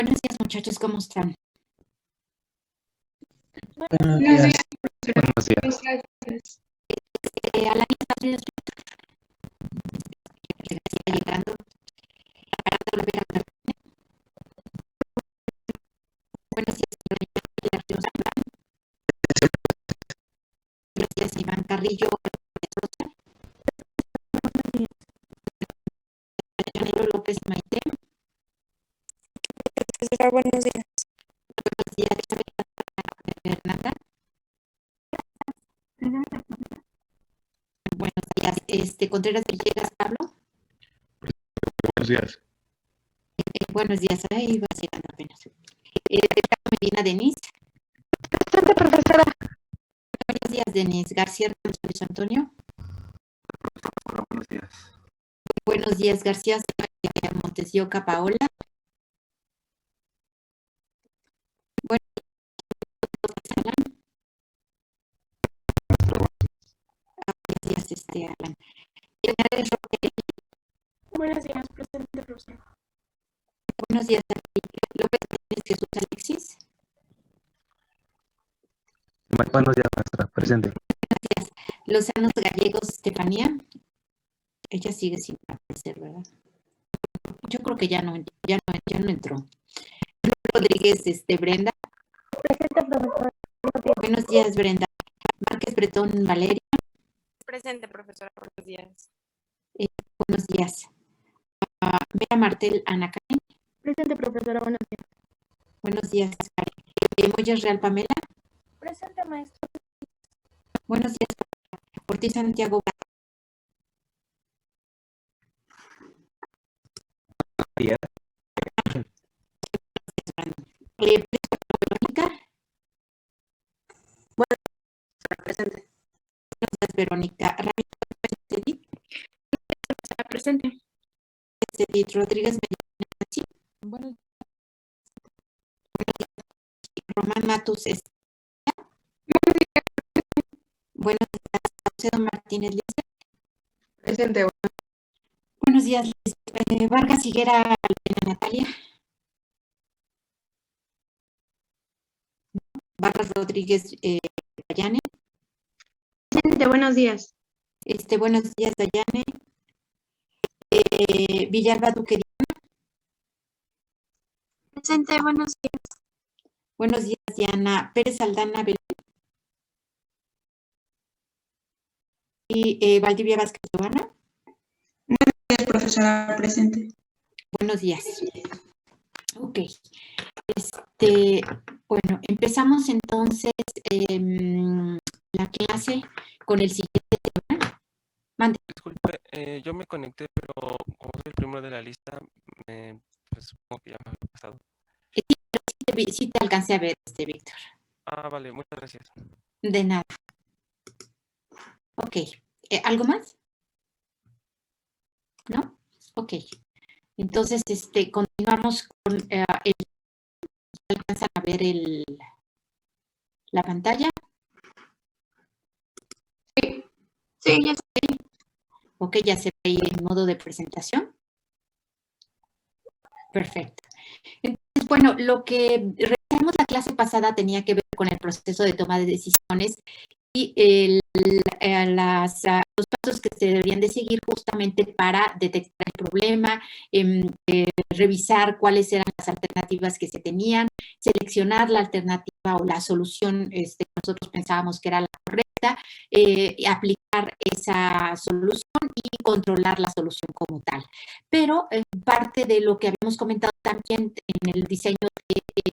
Buenos días, muchachos, ¿cómo están? Buenos Buenos días. días, Buenos días. muchas gracias. Alain está que siga llegando para volver a hablar. Buenos días, señora Pilar Riosa. Buenos días, Iván Carrillo. Janelo López Maite. Buenos días. Buenos días, Fernanda. Buenos días, Contreras Villegas, Pablo. Buenos días. Buenos días, ahí va llegando apenas. Medina Denise. Presente, profesora. Buenos días, Denise. García Luis Antonio. Hola, buenos días. Buenos días, García Montes de Oca, Paola. Buenos días, Alan. Buenos días, presente, profesora. Buenos días, López Jesús Alexis. Buenos días, maestra. Presente. Gracias. Lozanos Gallegos, Estefanía. Ella sigue sin aparecer, ¿verdad? Yo creo que ya no entró. Rodríguez, Brenda. Presente, profesora. Buenos días, Brenda. Márquez Bretón, Valeria. Presente, profesora. Buenos días. Buenos días. Vera Martel, Ana Karen. Presente, profesora. Buenos días. Buenos días, Moyes Real, Pamela. Presente, maestro. Buenos días, Ortiz Santiago. Días. Verónica. Presente. Buenos días, Verónica. Ramírez, Presente. Edith Rodríguez Medina. Buenos Román Matus. Buenos días, José Martínez Lice. Presente. Buenos días, Vargas Higuera, Natalia. Vargas Rodríguez, Dayane. Presente, buenos días. Buenos días, Dayane. Villalba Duque. Presente, buenos días. Buenos días, Diana Pérez Aldana Belén. Y Valdivia Vázquez Giovanna. Buenos días, profesora, presente. Buenos días. Ok. Bueno, empezamos entonces la clase con el siguiente tema. Mande. Disculpe, yo me conecté, pero como soy el primero de la lista, pues supongo que ya me había pasado. Sí te alcancé a ver, Víctor. Ah, vale, muchas gracias. De nada. Ok. ¿Algo más? ¿No? Ok. Entonces, continuamos con ¿alcanzan a ver la pantalla? Sí, ya sé. Ok, ya se ve ahí en modo de presentación. Perfecto. Entonces, bueno, lo que revisamos la clase pasada tenía que ver con el proceso de toma de decisiones y los pasos que se deberían de seguir justamente para detectar el problema, revisar cuáles eran las alternativas que se tenían, seleccionar la alternativa o la solución que nosotros pensábamos que era la correcta, aplicar esa solución y controlar la solución como tal. Pero parte de lo que habíamos comentado también en el diseño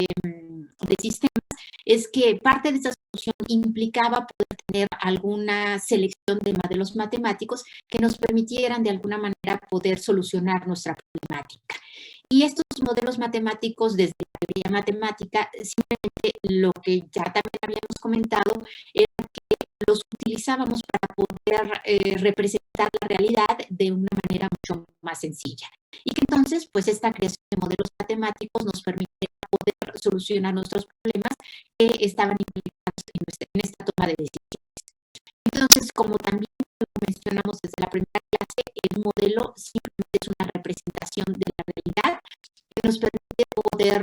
de sistemas es que parte de esa solución implicaba poder tener alguna selección de modelos matemáticos que nos permitieran de alguna manera poder solucionar nuestra problemática. Y estos modelos matemáticos, desde la teoría matemática, simplemente lo que ya también habíamos comentado era que los utilizábamos para poder representar la realidad de una manera mucho más sencilla. Y que entonces, pues esta creación de modelos matemáticos nos permite poder solucionar nuestros problemas que estaban implicados en esta toma de decisiones. Entonces, como también lo mencionamos desde la primera clase, el modelo simplemente es una representación de la realidad que nos permite poder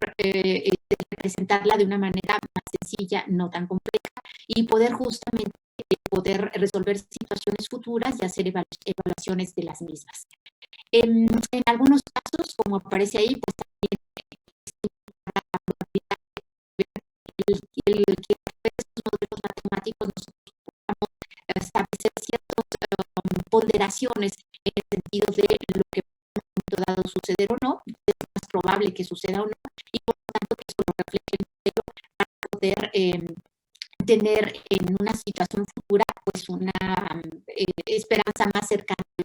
presentarla de una manera más sencilla, no tan compleja, y poder justamente poder resolver situaciones futuras y hacer evaluaciones de las mismas. En algunos casos, como aparece ahí, pues también el que estos modelos matemáticos nosotros podamos establecer ciertas ponderaciones en el sentido de lo que en un momento dado suceder o no, es más probable que suceda o no, y por lo tanto que eso lo refleje el modelo para poder tener en una situación futura pues una esperanza más cercana de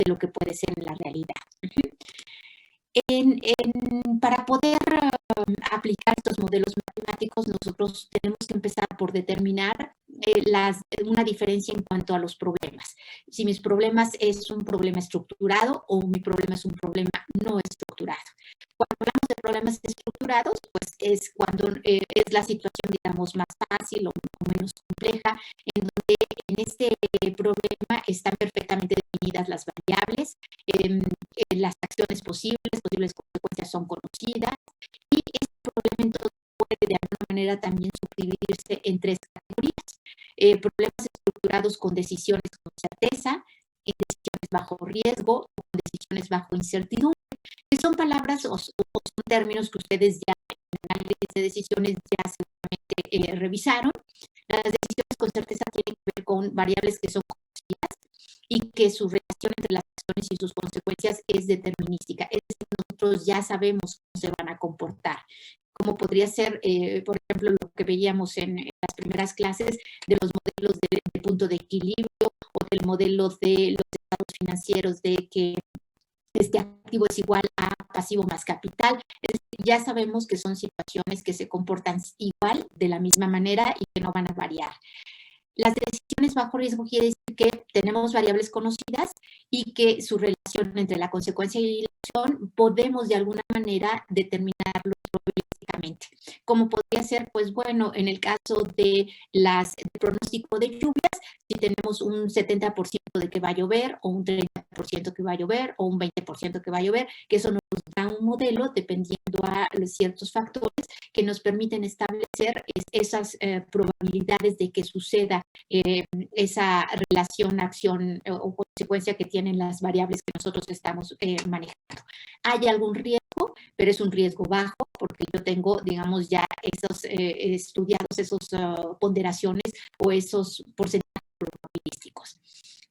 lo que puede ser en la realidad. Para poder aplicar estos modelos matemáticos, nosotros tenemos que empezar por determinar una diferencia en cuanto a los problemas. Si mis problemas es un problema estructurado o mi problema es un problema no estructurado. Cuando hablamos de problemas estructurados, pues es cuando es la situación, digamos, más fácil o menos compleja, en donde en este problema están perfectamente definidas las variables, las acciones posibles consecuencias son conocidas, y este problema entonces puede de alguna manera también subdividirse en tres categorías: problemas estructurados con decisiones con certeza, decisiones bajo riesgo o con decisiones bajo incertidumbre, que son palabras o son términos que ustedes ya en el análisis de decisiones ya seguramente revisaron. Las decisiones con certeza tienen que ver con variables que son conocidas y que su relación entre las acciones y sus consecuencias es determinística. Es decir, nosotros ya sabemos cómo se van a comportar. Como podría ser, por ejemplo, lo que veíamos en las primeras clases de los modelos de punto de equilibrio o del modelo de los estados financieros de que este activo es igual a pasivo más capital. Es decir, ya sabemos que son situaciones que se comportan igual, de la misma manera y que no van a variar. Las decisiones bajo riesgo quiere decir que tenemos variables conocidas y que su relación entre la consecuencia y la acción podemos de alguna manera determinarlo probabilísticamente. Como podría ser, pues bueno, en el caso de pronóstico de lluvias, si tenemos un 70% de que va a llover, o un 30% que va a llover, o un 20% que va a llover, que eso nos da un modelo dependiendo a ciertos factores que nos permiten establecer esas probabilidades de que suceda esa relación, acción o consecuencia que tienen las variables que nosotros estamos manejando. Hay algún riesgo, pero es un riesgo bajo porque yo tengo, digamos, ya esos estudiados, esas ponderaciones o esos porcentajes probabilísticos.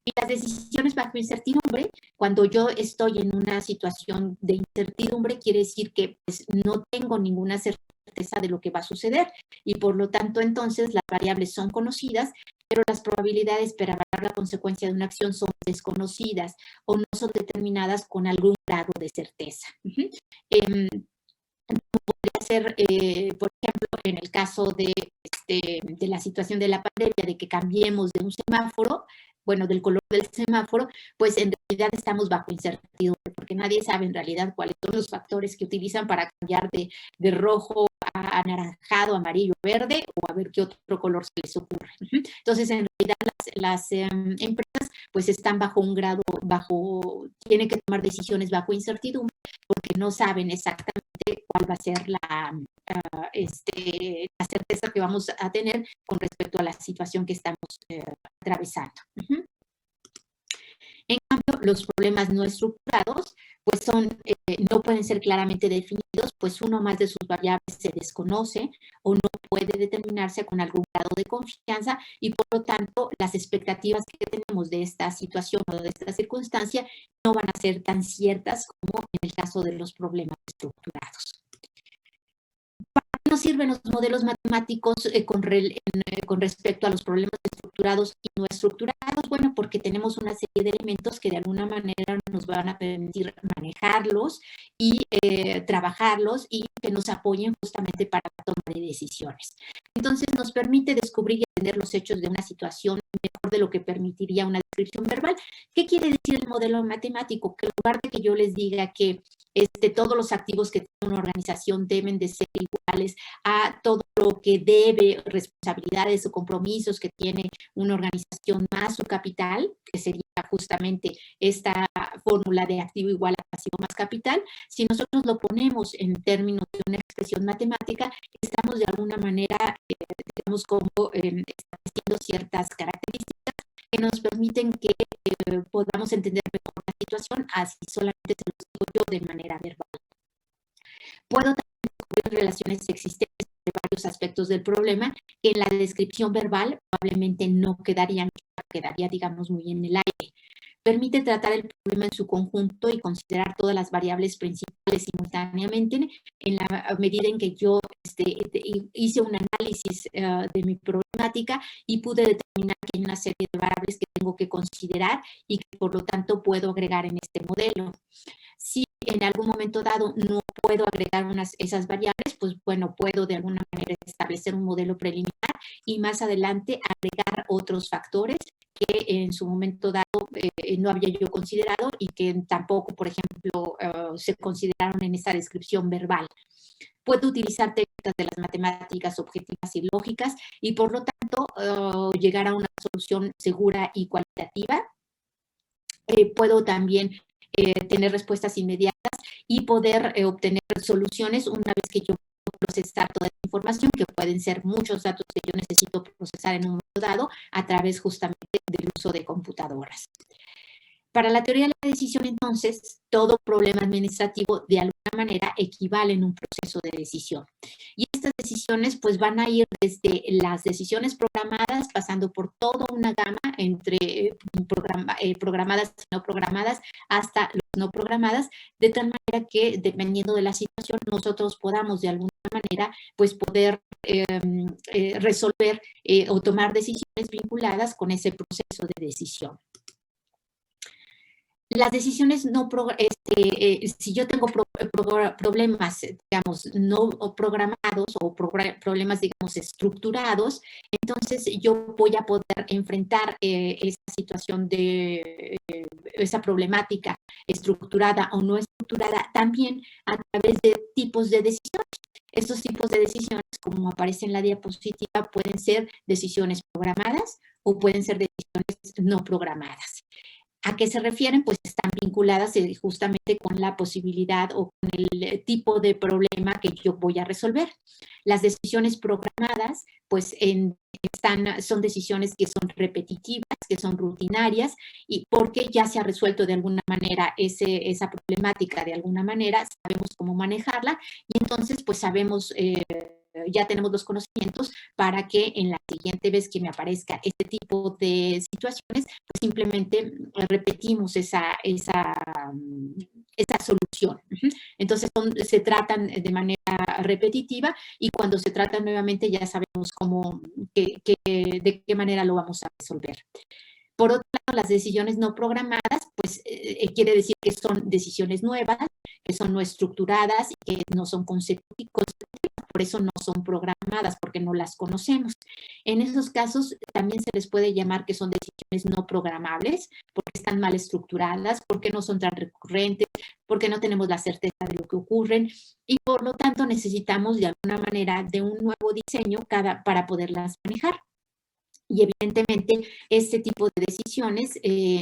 Y las decisiones bajo incertidumbre, cuando yo estoy en una situación de incertidumbre, quiere decir que pues, no tengo ninguna certeza de lo que va a suceder y por lo tanto entonces las variables son conocidas, pero las probabilidades para evaluar la consecuencia de una acción son desconocidas o no son determinadas con algún grado de certeza. Podría ser, por ejemplo, en el caso de la situación de la pandemia, de que cambiemos de un semáforo, bueno, del color del semáforo, pues en realidad estamos bajo incertidumbre, porque nadie sabe en realidad cuáles son los factores que utilizan para cambiar de rojo a anaranjado, amarillo, verde, o a ver qué otro color se les ocurre. Entonces, en realidad, las empresas pues están bajo un grado, tienen que tomar decisiones bajo incertidumbre, porque no saben exactamente cuál va a ser la certeza que vamos a tener con respecto a la situación que estamos atravesando. En cambio, los problemas no estructurados pues no pueden ser claramente definidos, pues uno o más de sus variables se desconoce o no puede determinarse con algún grado de confianza y por lo tanto las expectativas que tenemos de esta situación o de esta circunstancia no van a ser tan ciertas como en el caso de los problemas estructurados. ¿Para qué nos sirven los modelos matemáticos con respecto a los problemas estructurados y no estructurados? Bueno, porque tenemos una serie de elementos que de alguna manera nos van a permitir manejarlos y trabajarlos y que nos apoyen justamente para la toma de decisiones. Entonces nos permite descubrir y entender los hechos de una situación mejor de lo que permitiría una descripción verbal. ¿Qué quiere decir el modelo matemático? Que en lugar de que yo les diga que todos los activos que tiene una organización deben de ser iguales a todo lo que debe, responsabilidades o compromisos que tiene una organización más su capital, que sería justamente esta fórmula de activo igual a pasivo más capital. Si nosotros lo ponemos en términos de una expresión matemática, estamos de alguna manera, digamos, como estableciendo ciertas características que nos permiten que podamos entender mejor la situación, así solamente se lo digo yo de manera verbal. Puedo también descubrir relaciones existentes de varios aspectos del problema que en la descripción verbal probablemente no quedaría, digamos, muy en el aire. Permite tratar el problema en su conjunto y considerar todas las variables principales simultáneamente en la medida en que yo hice un análisis de mi problemática y pude determinar que hay una serie de variables que tengo que considerar y que por lo tanto puedo agregar en este modelo. Si en algún momento dado no puedo agregar esas variables, pues bueno, puedo de alguna manera establecer un modelo preliminar y más adelante agregar otros factores que en su momento dado no había yo considerado y que tampoco, por ejemplo, se consideraron en esa descripción verbal. Puedo utilizar técnicas de las matemáticas objetivas y lógicas y por lo tanto llegar a una solución segura y cualitativa. Puedo también tener respuestas inmediatas y poder obtener soluciones una vez que yo procesar toda la información, que pueden ser muchos datos que yo necesito procesar en un momento dado a través justamente del uso de computadoras. Para la teoría de la decisión, entonces, todo problema administrativo de alguna manera equivale en un proceso de decisión. Y estas decisiones pues van a ir desde las decisiones programadas, pasando por toda una gama entre programadas y no programadas, hasta las no programadas, de tal manera que dependiendo de la situación nosotros podamos de alguna manera pues poder resolver o tomar decisiones vinculadas con ese proceso de decisión. Las decisiones no, si yo tengo problemas, digamos, no programados o problemas, digamos, estructurados, entonces yo voy a poder enfrentar esa situación de esa problemática estructurada o no estructurada también a través de tipos de decisiones. Estos tipos de decisiones, como aparece en la diapositiva, pueden ser decisiones programadas o pueden ser decisiones no programadas. ¿A qué se refieren? Pues están vinculadas justamente con la posibilidad o con el tipo de problema que yo voy a resolver. Las decisiones programadas, pues son decisiones que son repetitivas, que son rutinarias, y porque ya se ha resuelto de alguna manera esa problemática, de alguna manera sabemos cómo manejarla, y entonces pues sabemos ya tenemos los conocimientos para que en la siguiente vez que me aparezca este tipo de situaciones, pues simplemente repetimos esa solución. Entonces se tratan de manera repetitiva y cuando se tratan nuevamente ya sabemos de qué manera lo vamos a resolver. Por otro lado, las decisiones no programadas, pues quiere decir que son decisiones nuevas, que son no estructuradas y que no son consecutivas, por eso no son programadas, porque no las conocemos. En esos casos también se les puede llamar que son decisiones no programables, porque están mal estructuradas, porque no son tan recurrentes, porque no tenemos la certeza de lo que ocurren y por lo tanto necesitamos de alguna manera de un nuevo diseño para poderlas manejar. Y evidentemente este tipo de decisiones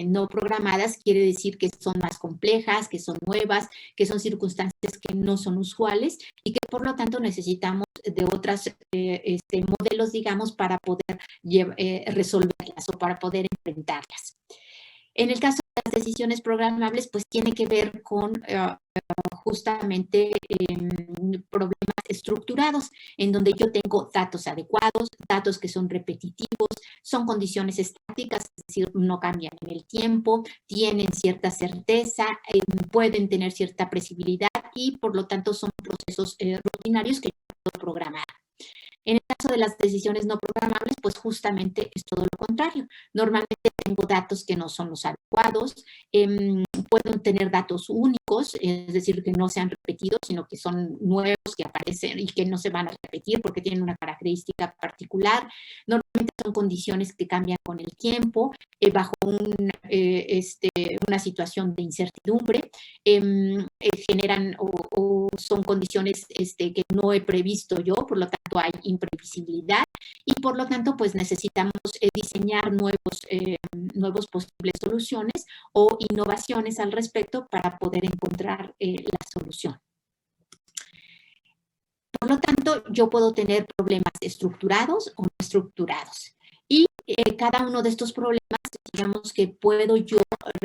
no programadas quiere decir que son más complejas, que son nuevas, que son circunstancias que no son usuales y que por lo tanto necesitamos de otros modelos, digamos, para poder resolverlas o para poder enfrentarlas. En el caso de las decisiones programables, pues tiene que ver con justamente problemas estructurados, en donde yo tengo datos adecuados, datos que son repetitivos, son condiciones estáticas, es decir, no cambian en el tiempo, tienen cierta certeza, pueden tener cierta previsibilidad y por lo tanto son procesos rutinarios que yo puedo programar. En el caso de las decisiones no programables, pues justamente es todo lo contrario. Normalmente tengo datos que no son los adecuados, pueden tener datos únicos, es decir, que no se han repetido, sino que son nuevos, que aparecen y que no se van a repetir porque tienen una característica particular. Normalmente son condiciones que cambian con el tiempo, bajo una situación de incertidumbre. generan o son condiciones que no he previsto yo, por lo tanto hay imprevisibilidad y por lo tanto pues necesitamos diseñar nuevos posibles soluciones o innovaciones al respecto para poder encontrar la solución. Por lo tanto, yo puedo tener problemas estructurados o no estructurados. Y cada uno de estos problemas, digamos que puedo yo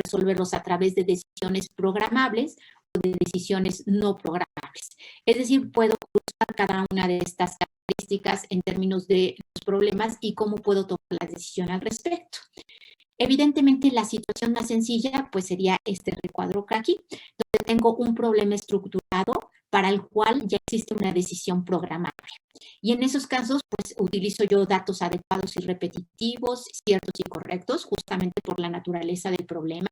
resolverlos a través de decisiones programables o de decisiones no programables. Es decir, puedo cruzar cada una de estas características en términos de los problemas y cómo puedo tomar la decisión al respecto. Evidentemente, la situación más sencilla pues sería este recuadro que aquí, donde tengo un problema estructurado para el cual ya existe una decisión programable. Y en esos casos, pues utilizo yo datos adecuados y repetitivos, ciertos y correctos, justamente por la naturaleza del problema.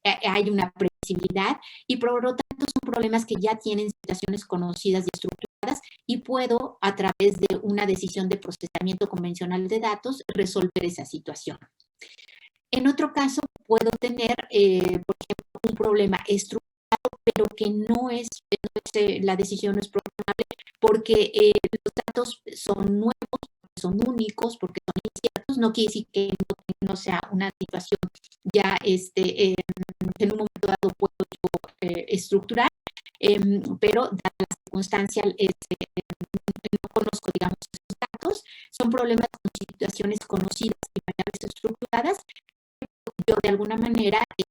Hay una previsibilidad y por lo tanto son problemas que ya tienen situaciones conocidas y estructuradas y puedo, a través de una decisión de procesamiento convencional de datos, resolver esa situación. En otro caso, puedo tener, por ejemplo, un problema estructurado, pero que la decisión no es programable porque los datos son nuevos, son únicos, porque son inciertos. No quiere decir que no sea una situación ya que en un momento dado puedo yo estructurar, pero dada la circunstancia, no conozco, digamos, esos datos. Son problemas con situaciones conocidas y variables estructuradas. Yo de alguna manera, si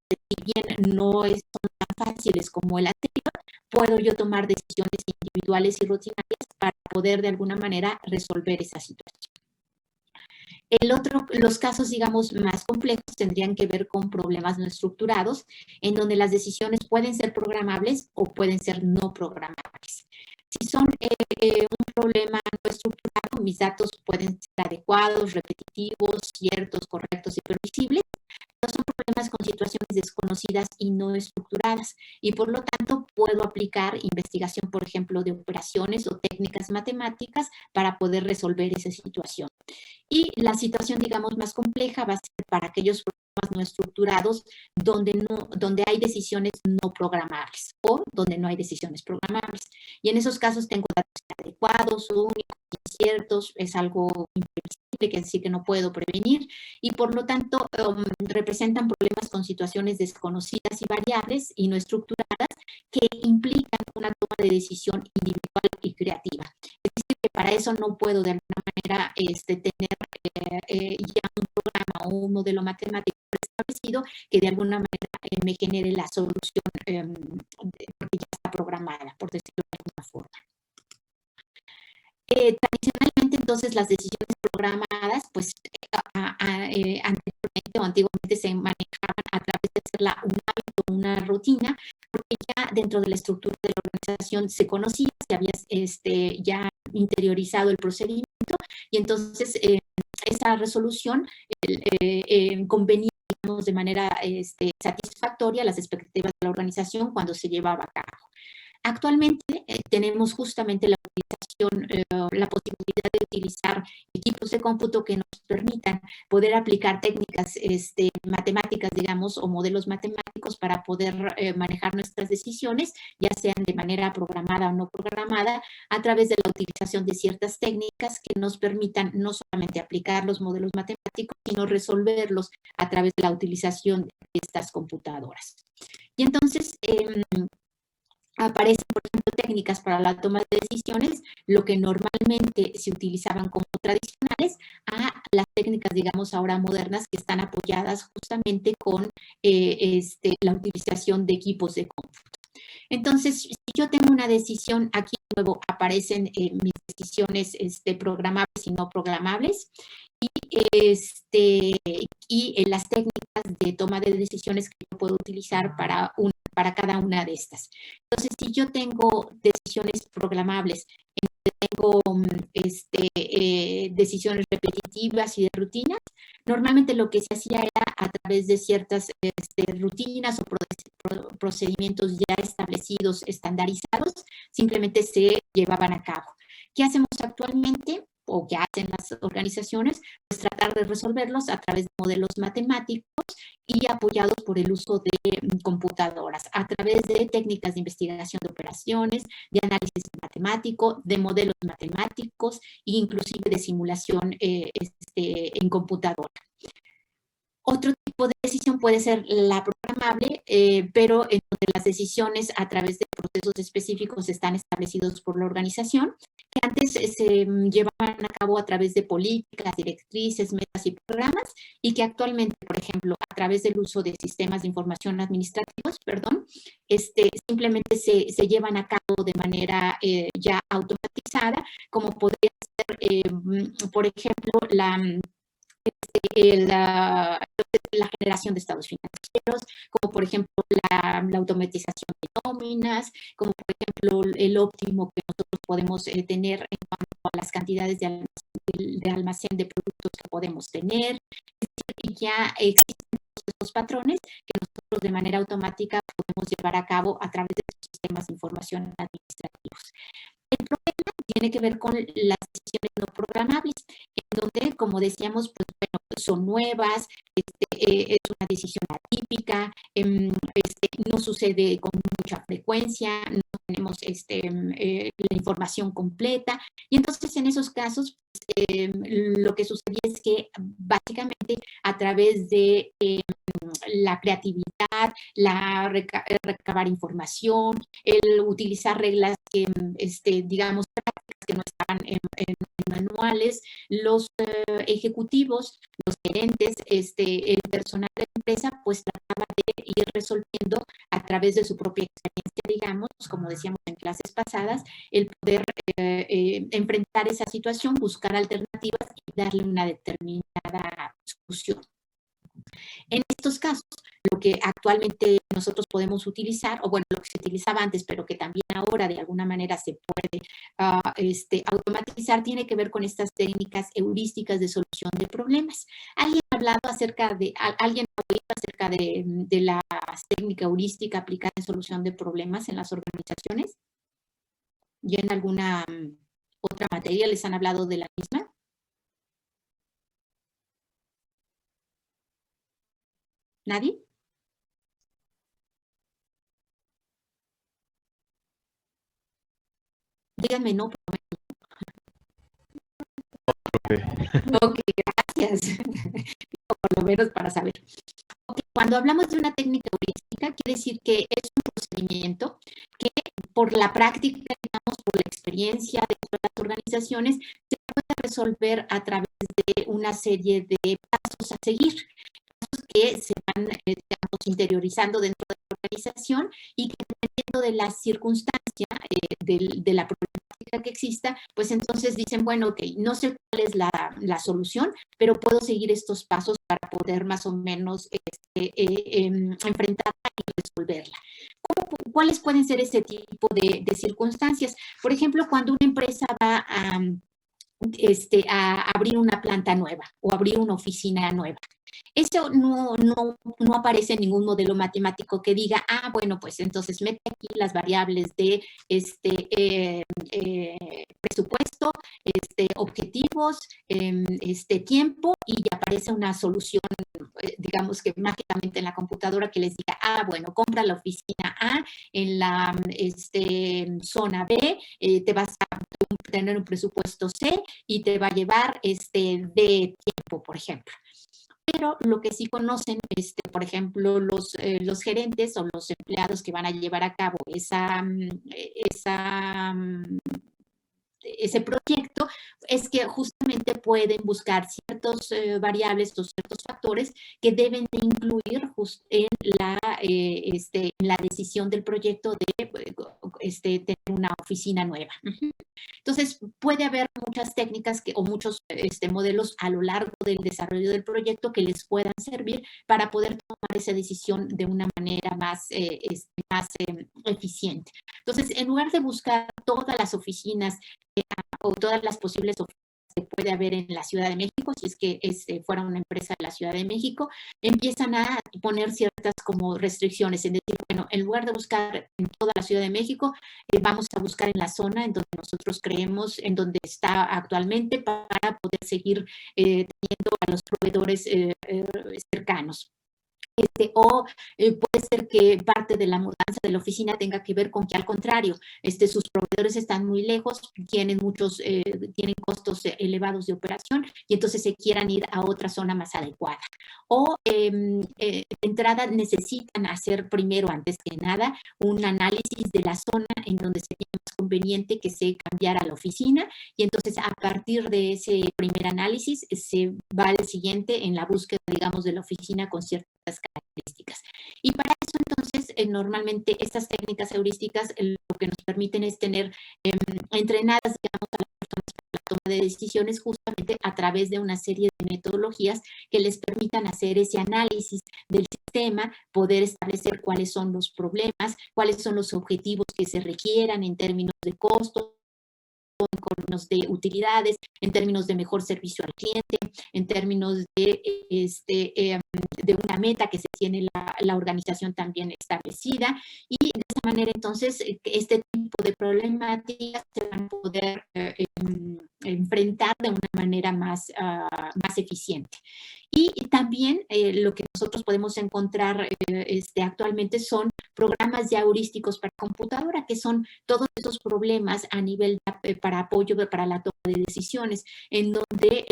bien no son tan fáciles como el anterior, puedo yo tomar decisiones individuales y rutinarias para poder de alguna manera resolver esa situación. Los casos, digamos, más complejos tendrían que ver con problemas no estructurados, en donde las decisiones pueden ser programables o pueden ser no programables. Si son un problema no estructurado, mis datos pueden ser adecuados, repetitivos, ciertos, correctos y previsibles. Son problemas con situaciones desconocidas y no estructuradas y por lo tanto puedo aplicar investigación, por ejemplo, de operaciones o técnicas matemáticas para poder resolver esa situación. Y la situación, digamos, más compleja va a ser para aquellos problemas no estructurados donde hay decisiones no programables o donde no hay decisiones programables. Y en esos casos tengo datos adecuados, únicos, inciertos, es algo imprevisible, que sí que no puedo prevenir y por lo tanto representan problemas con situaciones desconocidas y variables y no estructuradas que implican una toma de decisión individual y creativa. Es decir, que para eso no puedo de alguna manera tener ya un programa o un modelo matemático establecido que de alguna manera me genere la solución porque ya está programada, por decirlo de alguna forma. Tradicionalmente, entonces, las decisiones programadas, pues, anteriormente o antiguamente se manejaban a través de hacerla un hábito, una rutina, porque ya dentro de la estructura de la organización se conocía, se había ya interiorizado el procedimiento y entonces esa resolución convenía, digamos, de manera satisfactoria a las expectativas de la organización cuando se llevaba a cabo. Actualmente tenemos justamente la posibilidad de utilizar equipos de cómputo que nos permitan poder aplicar técnicas matemáticas, digamos, o modelos matemáticos para poder manejar nuestras decisiones, ya sean de manera programada o no programada, a través de la utilización de ciertas técnicas que nos permitan no solamente aplicar los modelos matemáticos, sino resolverlos a través de la utilización de estas computadoras. Y entonces, aparecen, por ejemplo, técnicas para la toma de decisiones, lo que normalmente se utilizaban como tradicionales, a las técnicas, digamos, ahora modernas, que están apoyadas justamente con la utilización de equipos de cómputo. Entonces, si yo tengo una decisión, aquí de nuevo aparecen mis decisiones programables y no programables, y las técnicas de toma de decisiones que yo puedo utilizar para cada una de estas. Entonces, si yo tengo decisiones programables, tengo decisiones repetitivas y de rutinas, normalmente lo que se hacía era a través de ciertas rutinas o procedimientos ya establecidos, estandarizados, simplemente se llevaban a cabo. ¿Qué hacemos actualmente? o que hacen las organizaciones, pues tratar de resolverlos a través de modelos matemáticos y apoyados por el uso de computadoras, a través de técnicas de investigación de operaciones, de análisis matemático, de modelos matemáticos e inclusive de simulación en computadora. Otro tipo de decisión puede ser la programable, pero en donde las decisiones a través de procesos específicos están establecidos por la organización, que antes se llevaban a cabo a través de políticas, directrices, metas y programas, y que actualmente, por ejemplo, a través del uso de sistemas de información administrativos, simplemente se llevan a cabo de manera ya automatizada, como podría ser, por ejemplo, la generación de estados financieros, como por ejemplo la automatización de nóminas, como por ejemplo el óptimo que nosotros podemos tener en cuanto a las cantidades de almacén de productos que podemos tener. Es decir, ya existen estos patrones que nosotros de manera automática podemos llevar a cabo a través de los sistemas de información administrativos. El problema tiene que ver con las decisiones no programables, en donde, como decíamos, pues bueno, son nuevas, es una decisión atípica, no sucede con mucha frecuencia, no tenemos la información completa, y entonces en esos casos lo que sucede es que básicamente a través de la creatividad, recabar información, el utilizar reglas que, digamos, prácticas que no están en manuales, los ejecutivos, los gerentes, el personal de la empresa, pues trataba de ir resolviendo a través de su propia experiencia, digamos, como decíamos en clases pasadas, el poder enfrentar esa situación, buscar alternativas y darle una determinada solución. En estos casos, lo que actualmente nosotros podemos utilizar, o bueno, lo que se utilizaba antes, pero que también ahora de alguna manera se puede automatizar, tiene que ver con estas técnicas heurísticas de solución de problemas. ¿Alguien ha hablado acerca de, alguien ha oído acerca de la técnica heurística aplicada en solución de problemas en las organizaciones? ¿Ya en alguna otra materia les han hablado de la misma? ¿Nadie? Díganme no. Ok, gracias. Por lo menos para saber. Okay, cuando hablamos de una técnica heurística, quiere decir que es un procedimiento que por la práctica, digamos, por la experiencia dentro de las organizaciones, se puede resolver a través de una serie de pasos a seguir, pasos que se van, digamos, interiorizando dentro de la organización y que dependiendo de la circunstancia, de la problemática que exista, pues entonces dicen, bueno, ok, no sé cuál es la solución, pero puedo seguir estos pasos para poder más o menos enfrentarla y resolverla. ¿Cuáles pueden ser ese tipo de circunstancias? Por ejemplo, cuando una empresa va a abrir una planta nueva o abrir una oficina nueva. Eso no aparece en ningún modelo matemático que diga, bueno, pues entonces mete aquí las variables de presupuesto, objetivos, tiempo, y aparece una solución, digamos que mágicamente en la computadora que les diga, bueno, compra la oficina A en la zona B, te vas a tener un presupuesto C y te va a llevar de tiempo, por ejemplo. Pero lo que sí conocen, por ejemplo, los gerentes o los empleados que van a llevar a cabo ese proyecto, es que justamente pueden buscar ciertas variables o ciertos factores que deben de incluir en la decisión del proyecto de tener una oficina nueva. Entonces, puede haber muchas técnicas o muchos modelos a lo largo del desarrollo del proyecto que les puedan servir para poder tomar esa decisión de una manera más eficiente. Entonces, en lugar de buscar todas las oficinas o todas las posibles oficinas se puede haber en la Ciudad de México, si es que fuera una empresa de la Ciudad de México, empiezan a poner ciertas como restricciones, en decir, bueno, en lugar de buscar en toda la Ciudad de México, vamos a buscar en la zona en donde nosotros creemos, en donde está actualmente, para poder seguir teniendo a los proveedores cercanos. O puede ser que parte de la mudanza de la oficina tenga que ver con que, al contrario, sus proveedores están muy lejos, tienen costos elevados de operación y entonces se quieran ir a otra zona más adecuada. O de entrada necesitan hacer primero, antes que nada, un análisis de la zona en donde sería más conveniente que se cambiara la oficina, y entonces a partir de ese primer análisis se va al siguiente en la búsqueda, digamos, de la oficina con ciertas características. Y para eso, entonces, normalmente estas técnicas heurísticas lo que nos permiten es tener entrenadas, digamos, a las personas para la toma de decisiones, justamente a través de una serie de metodologías que les permitan hacer ese análisis del sistema, poder establecer cuáles son los problemas, cuáles son los objetivos que se requieran en términos de costos, en términos de utilidades, en términos de mejor servicio al cliente, en términos de una meta que se tiene la organización también establecida, y de esa manera entonces este tipo de problemáticas se van a poder enfrentar de una manera más eficiente. Y también lo que nosotros podemos encontrar actualmente son programas ya heurísticos para computadora, que son todos esos problemas a nivel para apoyo para la toma de decisiones, en donde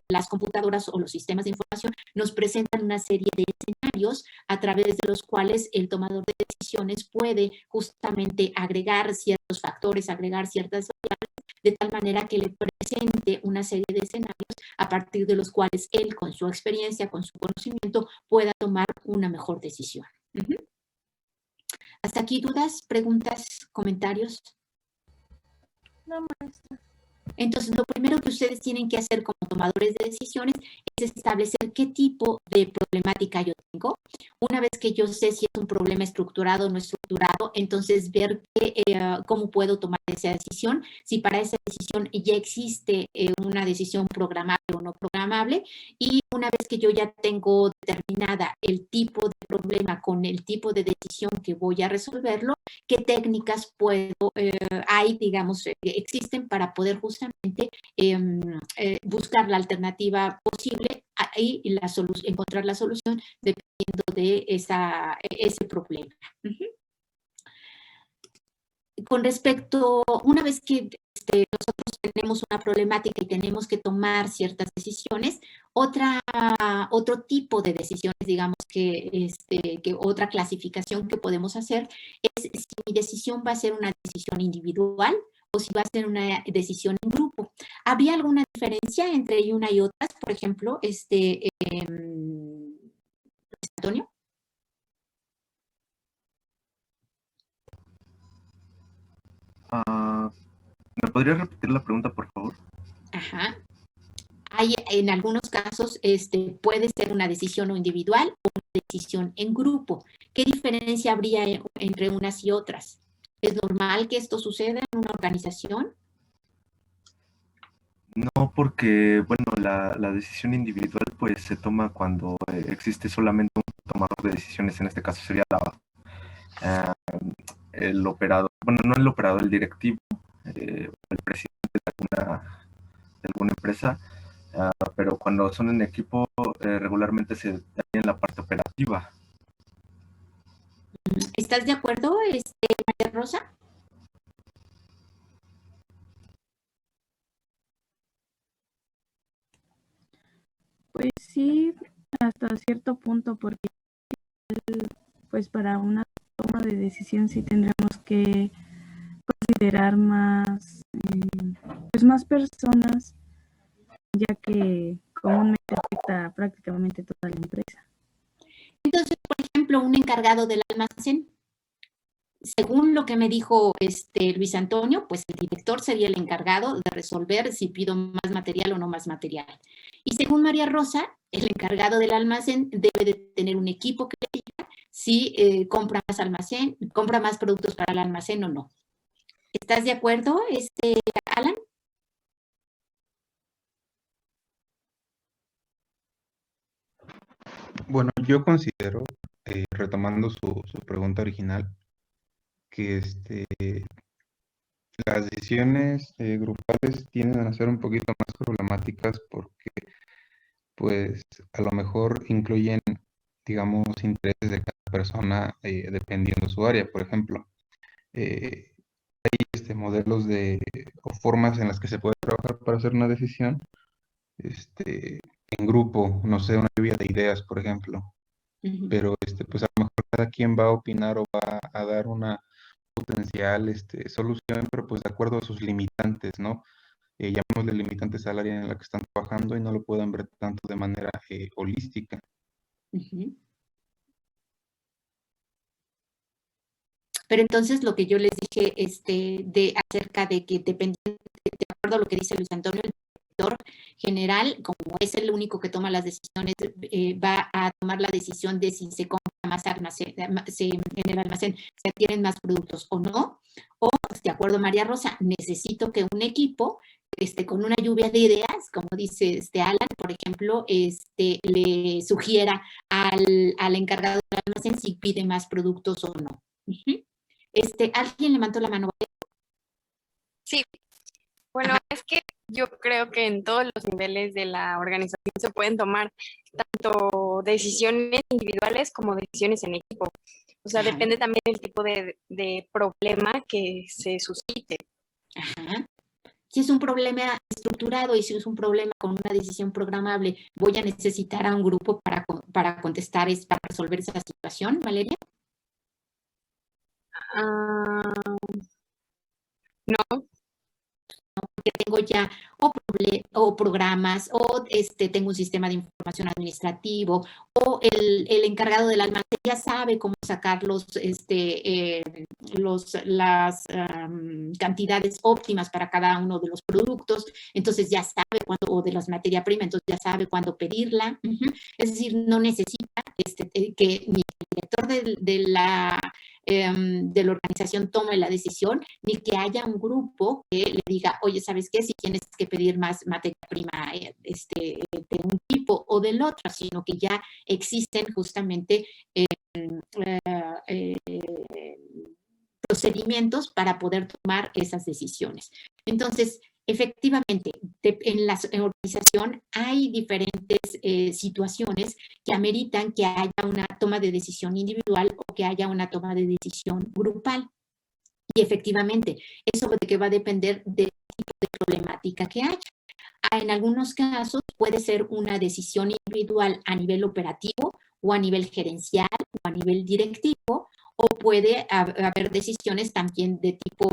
las computadoras o los sistemas de información nos presentan una serie de escenarios a través de los cuales el tomador de decisiones puede justamente agregar ciertos factores, agregar ciertas variables, de tal manera que le presente una serie de escenarios a partir de los cuales él, con su experiencia, con su conocimiento, pueda tomar una mejor decisión. ¿Hasta aquí dudas, preguntas, comentarios? No, maestra. Entonces, lo primero que ustedes tienen que hacer como tomadores de decisiones es establecer qué tipo de problemática yo tengo. Una vez que yo sé si es un problema estructurado o no estructurado, entonces ver cómo puedo tomar esa decisión, si para esa decisión ya existe una decisión programable o no programable, y una vez que yo ya tengo determinada el tipo de problema con el tipo de decisión que voy a resolverlo, qué técnicas hay, digamos, existen para poder justamente buscar la alternativa posible y encontrar la solución dependiendo de ese problema. Con respecto, una vez que nosotros tenemos una problemática y tenemos que tomar ciertas decisiones, otro tipo de decisiones, digamos que otra clasificación que podemos hacer es si mi decisión va a ser una decisión individual o si va a ser una decisión en grupo. ¿Habría alguna diferencia entre una y otras? Por ejemplo, Antonio. ¿Me podría repetir la pregunta, por favor? Ajá. Hay, en algunos casos puede ser una decisión individual o una decisión en grupo. ¿Qué diferencia habría entre unas y otras? ¿Es normal que esto suceda en una organización? No, porque, bueno, la decisión individual pues se toma cuando existe solamente un tomador de decisiones, en este caso sería el operador, bueno, no el operador, el directivo, el presidente de alguna empresa, pero cuando son en equipo regularmente se da en la parte operativa. ¿Estás de acuerdo, María Rosa? Pues sí, hasta cierto punto, porque pues para una toma de decisión sí tendremos que considerar más, pues más personas, ya que comúnmente afecta prácticamente toda la empresa. Entonces, por ejemplo, un encargado del almacén, según lo que me dijo Luis Antonio, pues el director sería el encargado de resolver si pido más material o no más material. Y según María Rosa, el encargado del almacén debe de tener un equipo que le diga si compra más productos para el almacén o no. ¿Estás de acuerdo, Alan? Bueno, yo considero, retomando su pregunta original, que las decisiones grupales tienden a ser un poquito más problemáticas porque, pues, a lo mejor incluyen, digamos, intereses de cada persona dependiendo de su área. Por ejemplo, eh, modelos o formas en las que se puede trabajar para hacer una decisión en grupo, no sé, una lluvia de ideas, por ejemplo. Ujú. Pero pues a lo mejor cada quien va a opinar o va a dar una potencial solución, pero pues de acuerdo a sus limitantes, ¿no? Llamémosle limitantes al área en la que están trabajando y no lo pueden ver tanto de manera holística. Ujú. Pero entonces lo que yo les dije acerca de que dependiendo, de acuerdo a lo que dice Luis Antonio, el director general, como es el único que toma las decisiones, va a tomar la decisión de si se compra más almacén, en el almacén se adquieren más productos o no. O, de acuerdo a María Rosa, necesito que un equipo con una lluvia de ideas, como dice Alan, por ejemplo, le sugiera al encargado del almacén si pide más productos o no. Uh-huh. ¿Alguien levantó la mano? Sí, bueno, es que yo creo que en todos los niveles de la organización se pueden tomar tanto decisiones individuales como decisiones en equipo. O sea, Ajá. depende también del tipo de problema que se suscite. Ajá. Si es un problema estructurado y si es un problema con una decisión programable, ¿voy a necesitar a un grupo para contestar, para resolver esa situación, Valeria? No. Que tengo ya o programas o tengo un sistema de información administrativo o el encargado del almacén ya sabe cómo sacar las cantidades óptimas para cada uno de los productos, entonces ya sabe cuándo, o de las materias primas, entonces ya sabe cuándo pedirla. Uh-huh. Es decir, no necesita que ni el director de la organización tome la decisión, ni que haya un grupo que le diga, oye, ¿sabes qué? Si tienes que pedir más materia prima de un tipo o del otro, sino que ya existen justamente procedimientos para poder tomar esas decisiones. Entonces, efectivamente, en la organización hay diferentes situaciones que ameritan que haya una toma de decisión individual o que haya una toma de decisión grupal. Y efectivamente, eso de que va a depender del tipo de problemática que haya. En algunos casos puede ser una decisión individual a nivel operativo o a nivel gerencial o a nivel directivo, o puede haber decisiones también de tipo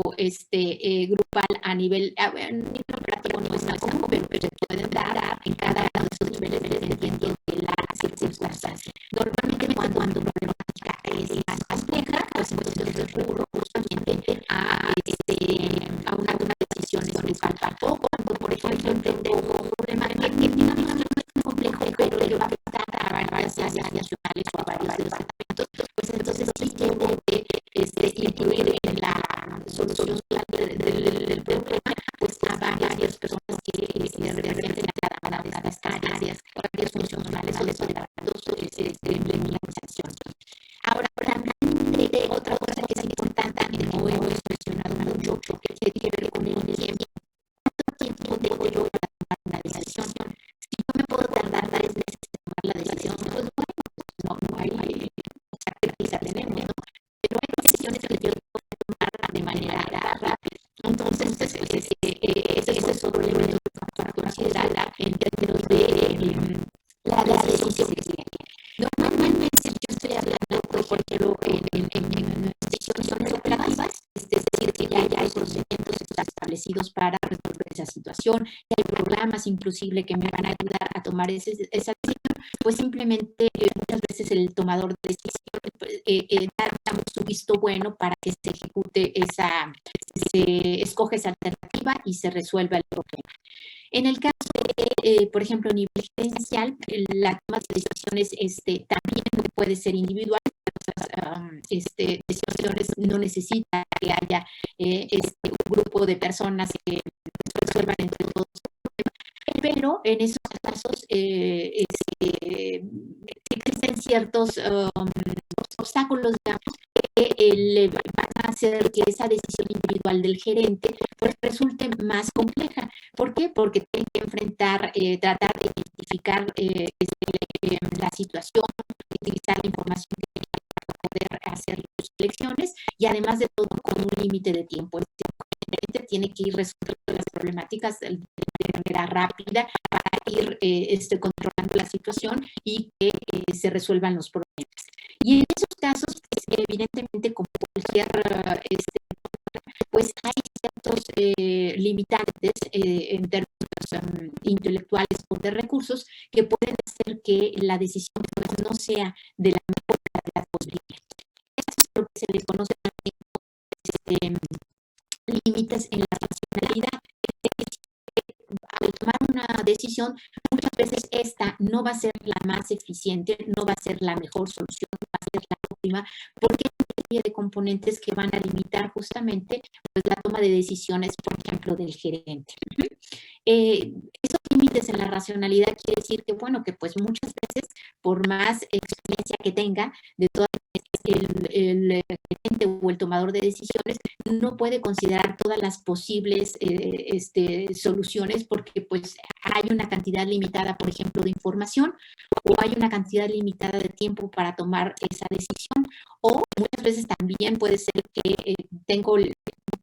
grupal a nivel operativo, no es más común, pero se pueden dar en cada uno de esos niveles dependiendo de la circunstancia. Normalmente cuando una problemática es más compleja, pues entonces recurro justamente a una toma de decisiones grupal. O cuando, por ejemplo, tengo un problema que no es complejo, pero le va a afectar a varias áreas nacionales o a varios departamentos, pues entonces sí tengo que incluir en la solución del problema pues a varias personas que representen a cada una de estas áreas, varias funcionales o de implementación. Ahora, también otra cosa que es importante, que no hemos mencionado mucho, que tiene que ver con el tiempo. ¿Cuánto tiempo tengo yo para tomar una decisión? Si yo me puedo tardar 3 meses en tomar la decisión, pues bueno, no hay qué prisa tenemos, ¿no? Pero hay decisiones que yo puedo tomar de manera rápida. Entonces, ese es otro elemento para considerar en términos de la decisión que tiene. Normalmente, yo estoy hablando, por ejemplo, en decisiones operativas, es decir, que ya hay procedimientos establecidos para resolver esa situación, que hay programas inclusive que me van a ayudar a tomar esa decisión, pues simplemente muchas veces el tomador de decisiones da su visto bueno para que se ejecute se escoge esa alternativa y se resuelva el problema. En el caso de, por ejemplo, a nivel gerencial, la toma de decisiones también puede ser individual. Decisiones no necesita que haya un grupo de personas que resuelvan entre todos, pero en esos casos existen ciertos obstáculos, digamos, que le van a hacer que esa decisión individual del gerente pues resulte más compleja. ¿Por qué? Porque tiene que enfrentar, tratar de identificar la situación, utilizar la información que tiene para poder hacer sus elecciones y además de todo con un límite de tiempo. El gerente tiene que ir resolviendo las problemáticas de manera rápida para ir controlando la situación y que se resuelvan los problemas. Y en esos casos, pues, evidentemente, como cualquier pues hay ciertos limitantes en términos intelectuales o de recursos que pueden hacer que la decisión pues, no sea de la mejor calidad posible. Esto es lo que se le conoce también límites en la racionalidad. Al tomar una decisión, muchas veces esta no va a ser la más eficiente, no va a ser la mejor solución, no va a ser la óptima, porque hay una serie de componentes que van a limitar justamente pues, la toma de decisiones, por ejemplo, del gerente. Esos límites en la racionalidad quiere decir que, bueno, que pues muchas veces, por más experiencia que tenga, de todas el gerente o el tomador de decisiones no puede considerar todas las posibles soluciones porque pues hay una cantidad limitada, por ejemplo, de información o hay una cantidad limitada de tiempo para tomar esa decisión o muchas veces también puede ser que tengo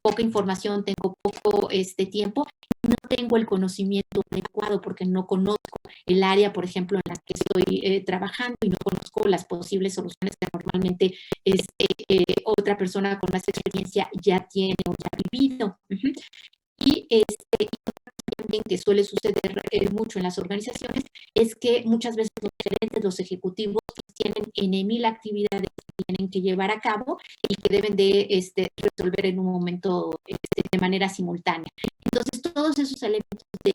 poca información, tengo poco tiempo, no tengo el conocimiento adecuado porque no conozco el área, por ejemplo, en la que estoy trabajando y no conozco las posibles soluciones que normalmente otra persona con más experiencia ya tiene o ya ha vivido. Y también que suele suceder mucho en las organizaciones es que muchas veces los gerentes, los ejecutivos tienen en 1000 actividades que tienen que llevar a cabo y que deben de resolver en un momento de manera simultánea. Entonces, todos esos elementos de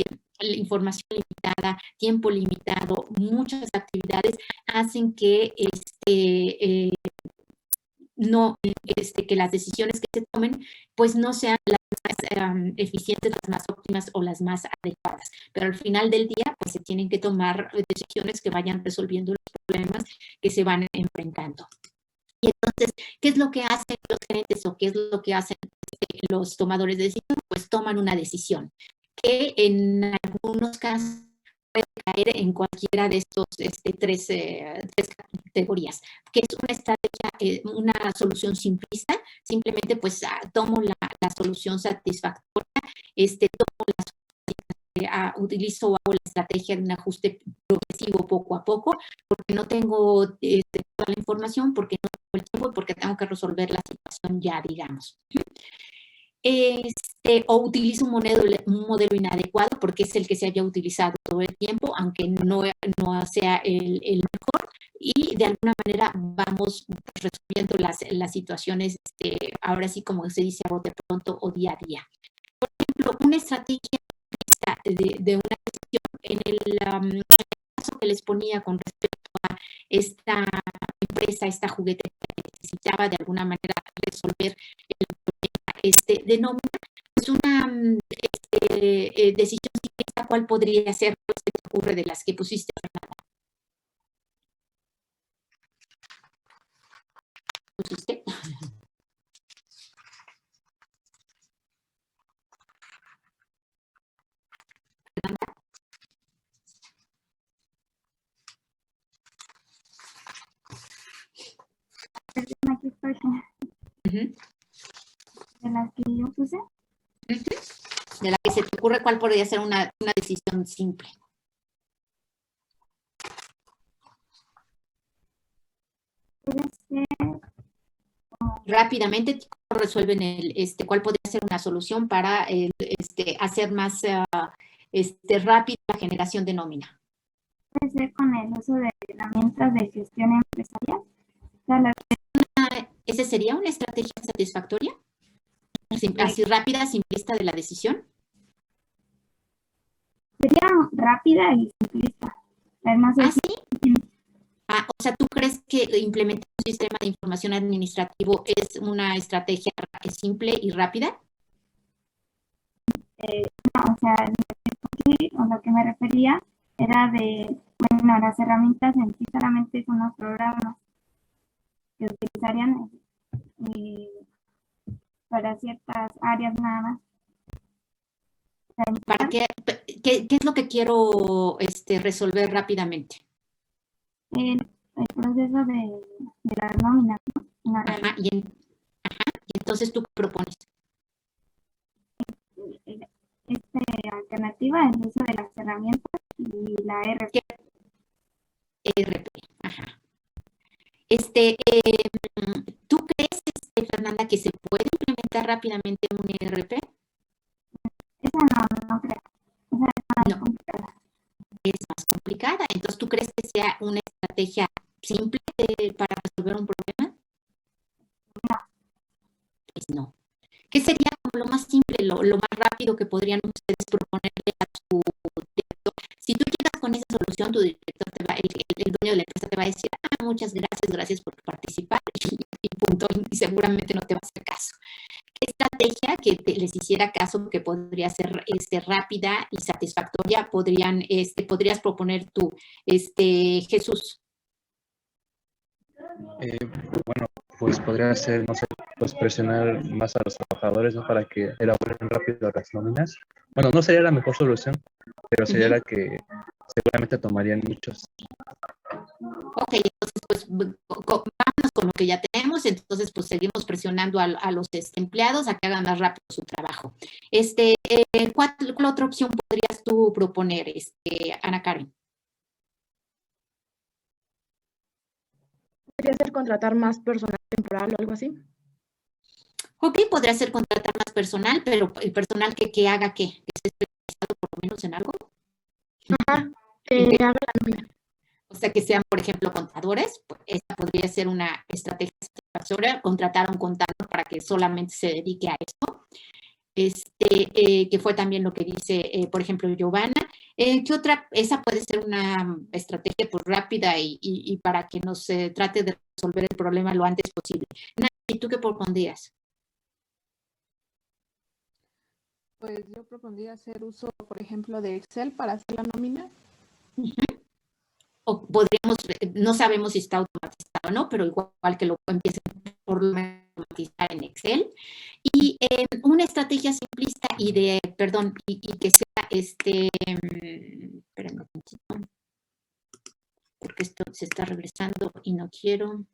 información limitada, tiempo limitado, muchas actividades hacen que que las decisiones que se tomen pues no sean las más eficientes, las más óptimas o las más adecuadas. Pero al final del día pues se tienen que tomar decisiones que vayan resolviendo los problemas que se van enfrentando. Y entonces, ¿qué es lo que hacen los gerentes o qué es lo que hacen los tomadores de decisión? Pues toman una decisión que en algunos casos puede caer en cualquiera de estos tres categorías, que es una estrategia, una solución simplista, simplemente pues tomo la solución satisfactoria, utilizo o hago la estrategia de un ajuste progresivo poco a poco, porque no tengo toda la información, porque no tengo el tiempo y porque tengo que resolver la situación ya, digamos. O utilizo un modelo inadecuado porque es el que se haya utilizado todo el tiempo, aunque no sea el mejor, y de alguna manera vamos resolviendo las situaciones, ahora sí como se dice a bote pronto o día a día. Por ejemplo, una estrategia de una decisión en el caso que les ponía con respecto a esta empresa, esta juguetería que necesitaba de alguna manera resolver el problema de nómina, pues una decisión simplista, ¿cuál podría ser? ¿Qué te ocurre de las que pusiste? ¿Pusiste? Aquí estoy. De las que yo puse. De la que se te ocurre, ¿cuál podría ser una decisión simple? Puede ser. Rápidamente, ¿cómo resuelven cuál podría ser una solución para hacer más rápida la generación de nómina? Puede ser con el uso de herramientas de gestión empresarial. ¿Esa sería una estrategia satisfactoria? Así rápida, simplista de la decisión. Sería rápida y simplista. Además, ¿sí? O sea, ¿tú crees que implementar un sistema de información administrativo es una estrategia simple y rápida? No, o sea, lo que me refería era de Bueno, las herramientas en sí solamente son los programas que utilizarían para ciertas áreas nada más. ¿Para qué es lo que quiero resolver rápidamente? El proceso de las nóminas, ¿no? La Ajá, y entonces tú qué propones. Alternativa, el uso de las herramientas y la RP. RP, ajá. ¿Tú crees, Fernanda, que se puede implementar rápidamente un RP? Esa no creo. Esa es más complicada. Es más complicada. Entonces, ¿tú crees que sea una estrategia simple para resolver un problema? No. Pues no. ¿Qué sería como lo más simple, lo más rápido que podrían ustedes proponerle a tu director? Si tú llegas con esa solución, tu director el dueño de la empresa te va a decir, muchas gracias por participar, y punto, y seguramente no te va a hacer caso. ¿Qué estrategia que les hiciera caso, que podría ser rápida y satisfactoria, podrías proponer tú, Jesús? Bueno, pues podría ser, no sé, pues presionar más a los trabajadores, ¿no? Para que elaboren rápido las nóminas. Bueno, no sería la mejor solución, pero sería la que seguramente tomarían muchos. Ok, entonces pues vámonos con lo que ya tenemos, entonces pues seguimos presionando a los empleados a que hagan más rápido su trabajo. ¿Cuál otra opción podrías tú proponer, Ana Karen? ¿Podría ser contratar más personal temporal o algo así? Ok, podría ser contratar más personal, pero el personal que haga ¿qué? ¿Que esté especializado por lo menos en algo? Ajá, que haga la nómina. O sea, que sean, por ejemplo, contadores. Pues, esta podría ser una estrategia satisfactoria, contratar a un contador para que solamente se dedique a esto. Que fue también lo que dice, por ejemplo, Giovanna. ¿Qué otra? Esa puede ser una estrategia pues rápida y para que nos trate de resolver el problema lo antes posible. ¿Y tú qué propondrías? Pues yo propondría hacer uso, por ejemplo, de Excel para hacer la nómina. O podríamos, no sabemos si está automatizado o no, pero igual que lo empiecen por lo menos a automatizar en Excel. Y una estrategia simplista y que sea espérenme un poquito, porque esto se está regresando y no quiero.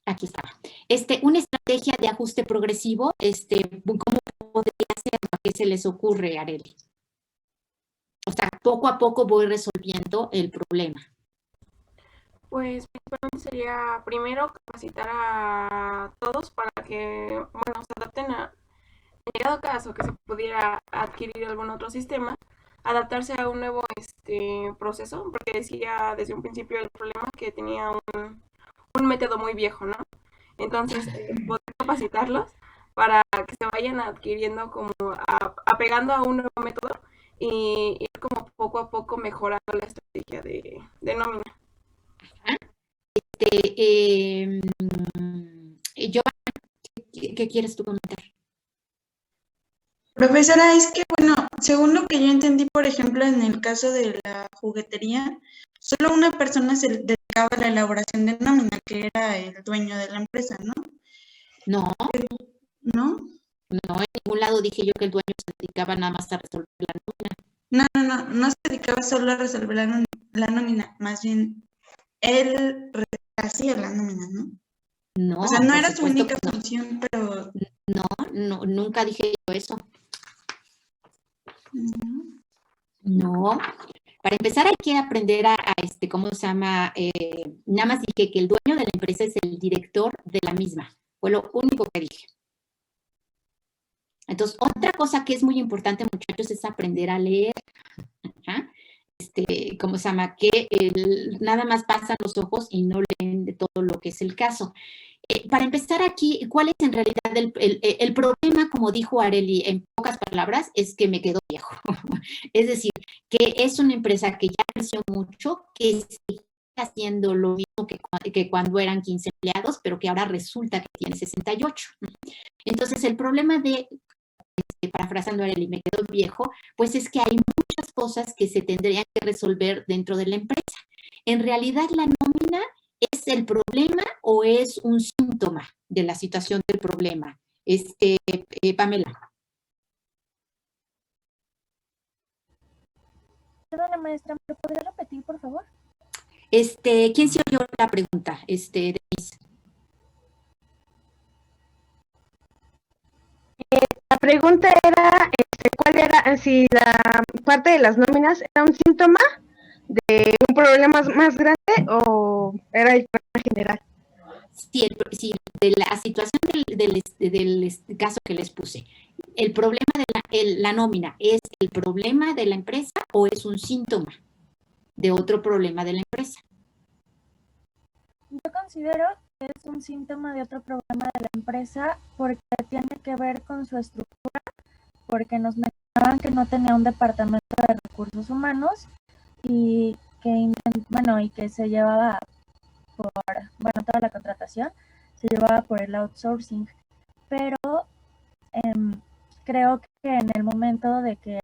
Aquí estaba. Una estrategia de ajuste progresivo, ¿cómo podría ser? ¿A qué se les ocurre, Arely? O sea, poco a poco voy resolviendo el problema. Pues principalmente sería primero capacitar a todos para que, bueno, se adapten en llegado caso que se pudiera adquirir algún otro sistema, adaptarse a un nuevo proceso, porque decía desde un principio el problema que tenía un método muy viejo, ¿no? Entonces, poder capacitarlos para que se vayan adquiriendo como apegando a un nuevo método y ir como poco a poco mejorando la estrategia de nómina. Giovanna, ¿qué quieres tú comentar? Profesora, es que, bueno, según lo que yo entendí, por ejemplo, en el caso de la juguetería, solo una persona se dedicaba a la elaboración de nómina, que era el dueño de la empresa, ¿no? No. ¿No? No, en ningún lado dije yo que el dueño se dedicaba nada más a resolver la nómina. No se dedicaba solo a resolver la nómina, más bien él hacía la nómina, ¿no? No, o sea, no era su única función, pero... No, nunca dije yo eso. No. Para empezar hay que aprender a ¿cómo se llama? Nada más dije que el dueño de la empresa es el director de la misma. Fue lo único que dije. Entonces, otra cosa que es muy importante, muchachos, es aprender a leer. Ajá. ¿Cómo se llama? Que nada más pasan los ojos y no leen de todo lo que es el caso. Para empezar aquí, ¿cuál es en realidad el problema? Como dijo Arely, en pocas palabras, es que me quedo viejo. Es decir, que es una empresa que ya creció mucho, que sigue haciendo lo mismo que cuando eran 15 empleados, pero que ahora resulta que tiene 68. Entonces, el problema parafraseando a Arely, me quedo viejo, pues es que hay muchas cosas que se tendrían que resolver dentro de la empresa. En realidad, la nómina ¿es el problema o es un síntoma de la situación del problema? Pamela. Perdona, maestra, ¿me podría repetir, por favor? ¿Quién se oyó la pregunta? Denise. La pregunta era, ¿cuál era, si la parte de las nóminas era un síntoma de un problema más grande o era el problema general? Sí, de la situación del caso que les puse, ¿el problema de la nómina es el problema de la empresa o es un síntoma de otro problema de la empresa? Yo considero que es un síntoma de otro problema de la empresa porque tiene que ver con su estructura, porque nos mencionaban que no tenía un departamento de recursos humanos y que se llevaba por, toda la contratación se llevaba por el outsourcing, pero creo que en el momento de que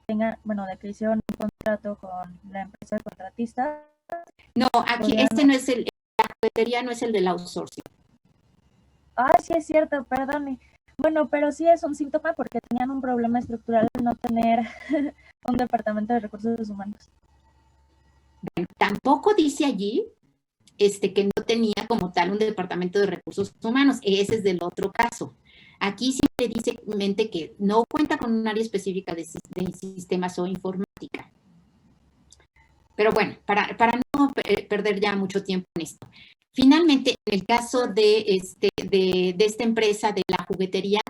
de que hicieron un contrato con la empresa contratista. No, aquí no es la juguetería no es el del outsourcing. Sí es cierto, perdone. Bueno, pero sí es un síntoma porque tenían un problema estructural de no tener un departamento de recursos humanos. Bueno, tampoco dice allí que no tenía como tal un departamento de recursos humanos. Ese es del otro caso. Aquí siempre dice mente que no cuenta con un área específica de sistemas o informática. Pero bueno, para no perder ya mucho tiempo en esto. Finalmente, en el caso de esta empresa de la juguetería,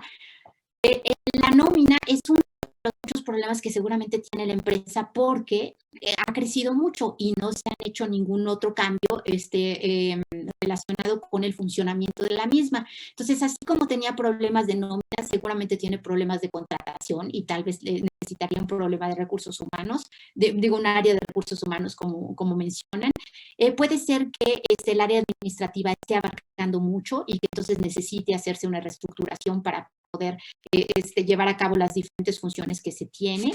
la nómina es uno de los muchos problemas que seguramente tiene la empresa porque ha crecido mucho y no se han hecho ningún otro cambio relacionado con el funcionamiento de la misma. Entonces, así como tenía problemas de nómina, seguramente tiene problemas de contratación y tal vez necesitaría un problema de recursos humanos, un área de recursos humanos como mencionan. Puede ser que el área administrativa esté abarcando mucho y que entonces necesite hacerse una reestructuración para poder llevar a cabo las diferentes funciones que se tiene.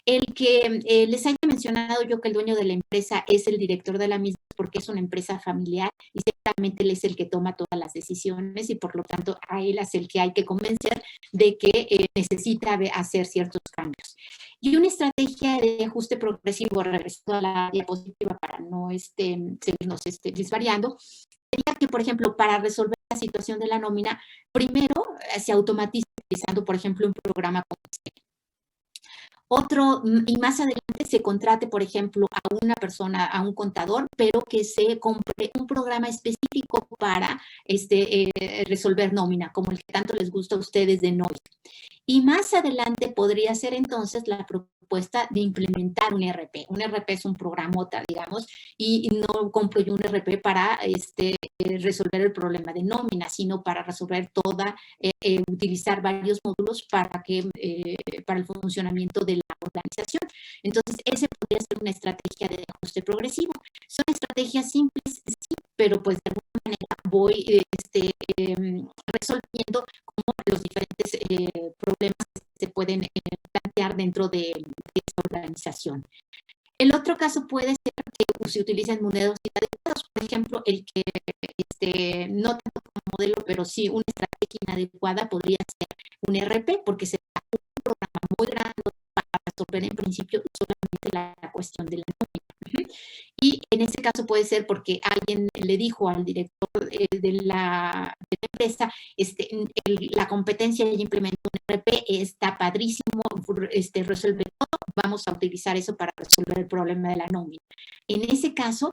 El que les haya mencionado yo que el dueño de la empresa es el director de la misma porque es una empresa familiar y ciertamente él es el que toma todas las decisiones y por lo tanto a él es el que hay que convencer de que necesita hacer ciertos cambios. Y una estrategia de ajuste progresivo, regresando a la diapositiva para no seguirnos disvariando, sería que, por ejemplo, para resolver la situación de la nómina, primero se automatiza utilizando, por ejemplo, un programa como Excel. Y más adelante se contrate, por ejemplo, a una persona, a un contador, pero que se compre un programa específico para resolver nómina, como el que tanto les gusta a ustedes de NOI. Y más adelante podría ser entonces la propuesta de implementar un ERP. Un ERP es un programota, digamos, y no compro yo un ERP para resolver el problema de nómina, sino para resolver utilizar varios módulos para el funcionamiento de la organización. Entonces, ese podría ser una estrategia de ajuste progresivo. Son estrategias simples, sí, pero pues de alguna manera voy resolviendo como los diferentes problemas que se pueden plantear dentro de esta organización. El otro caso puede ser que se utilicen modelos inadecuados, por ejemplo, el que no tanto como modelo, pero sí una estrategia inadecuada podría ser un ERP, porque será un programa muy grande para resolver en principio solamente la cuestión de la nómina. Y en ese caso puede ser porque alguien le dijo al director de la empresa, la competencia de implementar un ERP está padrísimo, resuelve todo, vamos a utilizar eso para resolver el problema de la nómina. En ese caso,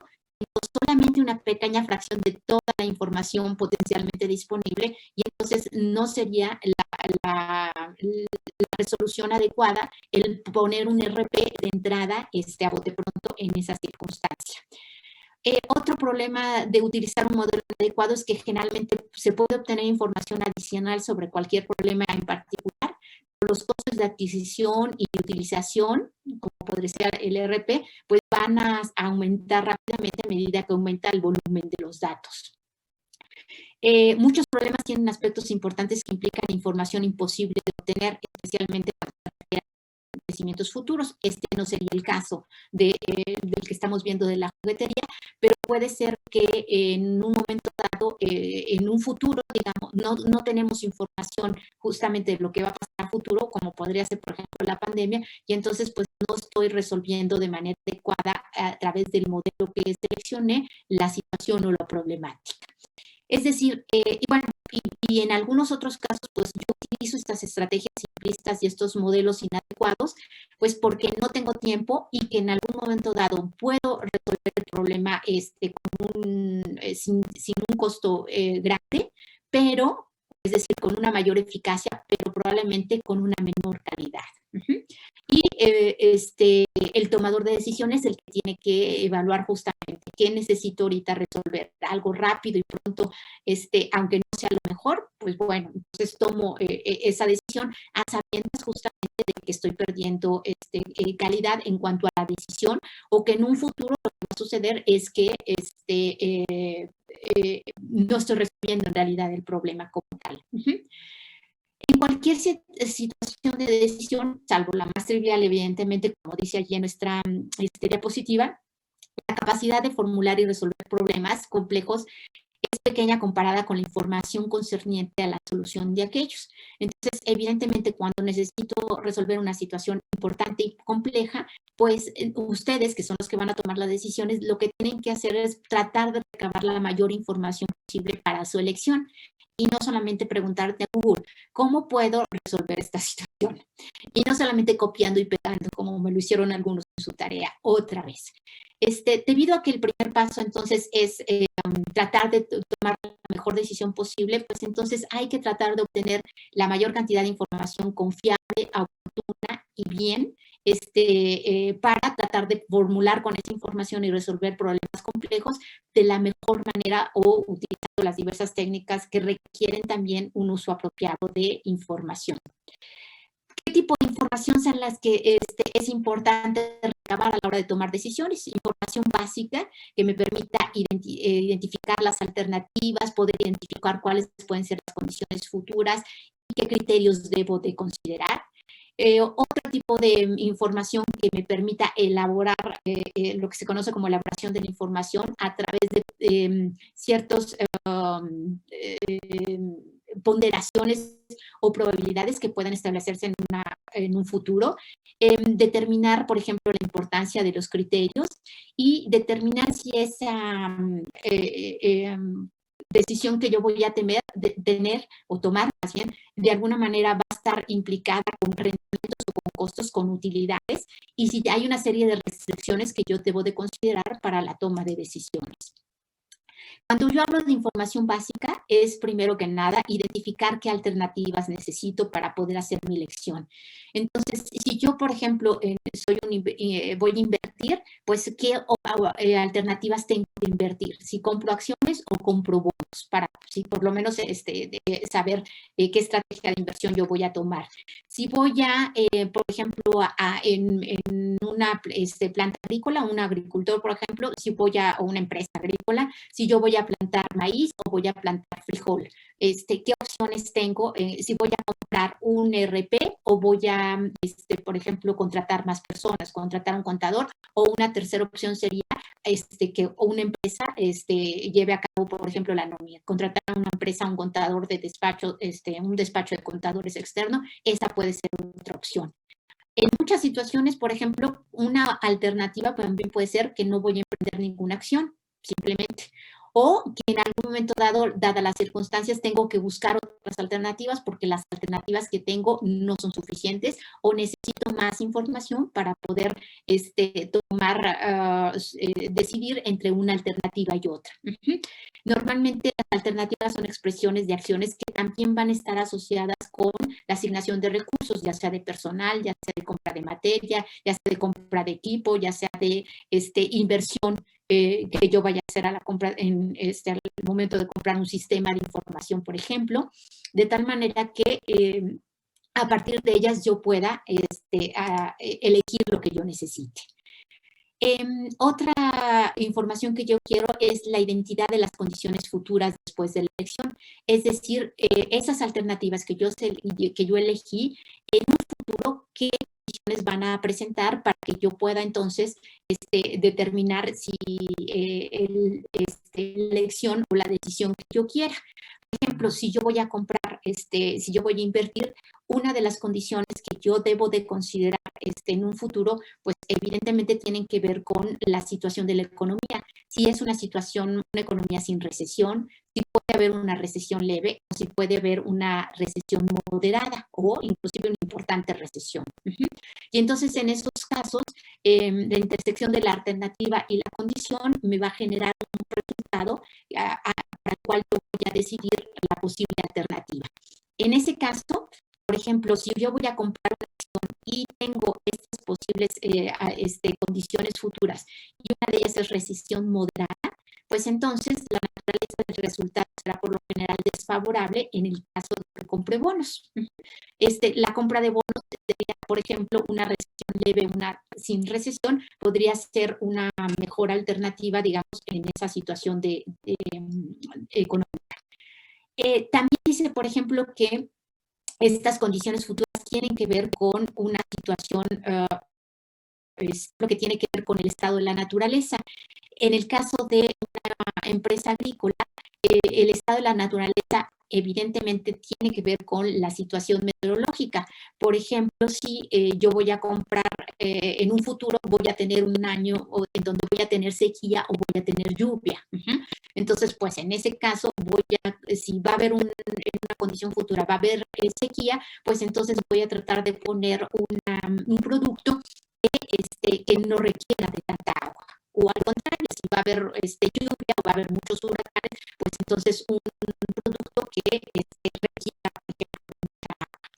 solamente una pequeña fracción de toda la información potencialmente disponible y entonces no sería la resolución adecuada el poner un ERP de entrada a bote pronto en esa circunstancia. Otro problema de utilizar un modelo adecuado es que generalmente se puede obtener información adicional sobre cualquier problema en particular. Los costos de adquisición y de utilización, como podría ser el ERP, pues van a aumentar rápidamente a medida que aumenta el volumen de los datos. Muchos problemas tienen aspectos importantes que implican información imposible de obtener, especialmente para acontecimientos futuros. Este no sería el caso del que estamos viendo de la juguetería, pero puede ser que en un momento dado, en un futuro, digamos, no tenemos información justamente de lo que va a pasar a futuro, como podría ser, por ejemplo, la pandemia, y entonces pues no estoy resolviendo de manera adecuada a través del modelo que seleccioné la situación o la problemática. Es decir, y bueno, y en algunos otros casos, pues yo utilizo estas estrategias simplistas y estos modelos inadecuados, pues porque no tengo tiempo y que en algún momento dado puedo resolver el problema sin un costo grande, pero, es decir, con una mayor eficacia, pero probablemente con una menor calidad. Y el tomador de decisiones es el que tiene que evaluar justamente qué necesito ahorita resolver, algo rápido y pronto, aunque no sea lo mejor, pues bueno, entonces tomo esa decisión a sabiendas justamente de que estoy perdiendo calidad en cuanto a la decisión, o que en un futuro lo que va a suceder es que no estoy resolviendo en realidad el problema como tal. En cualquier situación de decisión, salvo la más trivial, evidentemente, como dice allí en nuestra diapositiva, la capacidad de formular y resolver problemas complejos es pequeña comparada con la información concerniente a la solución de aquellos. Entonces, evidentemente, cuando necesito resolver una situación importante y compleja, pues ustedes, que son los que van a tomar las decisiones, lo que tienen que hacer es tratar de recabar la mayor información posible para su elección. Y no solamente preguntarte a Google, ¿cómo puedo resolver esta situación? Y no solamente copiando y pegando, como me lo hicieron algunos en su tarea, otra vez. Debido a que el primer paso, entonces, es tratar de tomar la mejor decisión posible, pues entonces hay que tratar de obtener la mayor cantidad de información confiable, oportuna y bien, para tratar de formular con esa información y resolver problemas complejos de la mejor manera, o utilizando las diversas técnicas que requieren también un uso apropiado de información. ¿Qué tipo de información son las que es importante recabar a la hora de tomar decisiones? Información básica que me permita identificar las alternativas, poder identificar cuáles pueden ser las condiciones futuras y qué criterios debo de considerar. Otro tipo de información que me permita elaborar lo que se conoce como elaboración de la información a través de ciertos ponderaciones o probabilidades que puedan establecerse en un futuro, determinar, por ejemplo, la importancia de los criterios y determinar si esa decisión que yo voy a tener o tomar, más bien, de alguna manera va a estar implicada con rendimientos o con costos, con utilidades, y si hay una serie de restricciones que yo debo de considerar para la toma de decisiones. Cuando yo hablo de información básica, es primero que nada identificar qué alternativas necesito para poder hacer mi elección. Entonces, si yo, por ejemplo, voy a invertir, pues qué alternativas tengo de invertir, si compro acciones o compro bonos, para por lo menos saber qué estrategia de inversión yo voy a tomar. Si voy a, por ejemplo, en una planta agrícola, un agricultor, por ejemplo, o una empresa agrícola, si yo voy a plantar maíz o voy a plantar frijol, ¿qué opciones tengo? Si voy a comprar un ERP o voy a, por ejemplo, contratar más personas, contratar un contador, o una tercera opción sería que una empresa lleve a cabo, por ejemplo, la nómina, contratar a una empresa, un contador de despacho, un despacho de contadores externo, esa puede ser otra opción. En muchas situaciones, por ejemplo, una alternativa también puede ser que no voy a emprender ninguna acción, simplemente. O que en algún momento dado, dadas las circunstancias, tengo que buscar otras alternativas porque las alternativas que tengo no son suficientes, o necesito más información para poder decidir entre una alternativa y otra. Normalmente las alternativas son expresiones de acciones que también van a estar asociadas con la asignación de recursos, ya sea de personal, ya sea de compra de materia, ya sea de compra de equipo, ya sea de inversión que yo vaya a hacer a la compra al momento de comprar un sistema de información, por ejemplo, de tal manera que a partir de ellas yo pueda elegir lo que yo necesite. Otra información que yo quiero es la identidad de las condiciones futuras después de la elección, es decir, esas alternativas que yo elegí, en un futuro, ¿qué condiciones van a presentar para que yo pueda entonces determinar si la elección o la decisión que yo quiera. Por ejemplo, si yo voy a comprar, si yo voy a invertir, una de las condiciones que yo debo de considerar en un futuro, pues evidentemente tienen que ver con la situación de la economía. Si es una economía sin recesión, si puede haber una recesión leve o si puede haber una recesión moderada o inclusive una importante recesión. Y entonces en esos casos, la intersección de la alternativa y la condición me va a generar un resultado para el cual yo voy a decidir la posible alternativa. En ese caso, por ejemplo, si yo voy a comprar una acción y tengo estas posibles condiciones futuras y una de ellas es recesión moderada, pues entonces la naturaleza del resultado será por lo general desfavorable en el caso de que compre bonos. La compra de bonos sería, por ejemplo, una recesión leve, una sin recesión, podría ser una mejor alternativa, digamos, en esa situación económica. También dice, por ejemplo, que estas condiciones futuras tienen que ver con una situación, lo que tiene que ver con el estado de la naturaleza. En el caso de una empresa agrícola, el estado de la naturaleza evidentemente tiene que ver con la situación meteorológica. Por ejemplo, si yo voy a comprar en un futuro, voy a tener un año en donde voy a tener sequía o voy a tener lluvia. Entonces, pues en ese caso, si va a haber en una condición futura, va a haber sequía, pues entonces voy a tratar de poner un producto que no requiera de tanta agua. O al contrario, si va a haber lluvia o va a haber muchos huracanes, pues entonces un producto que requiera mucha agua.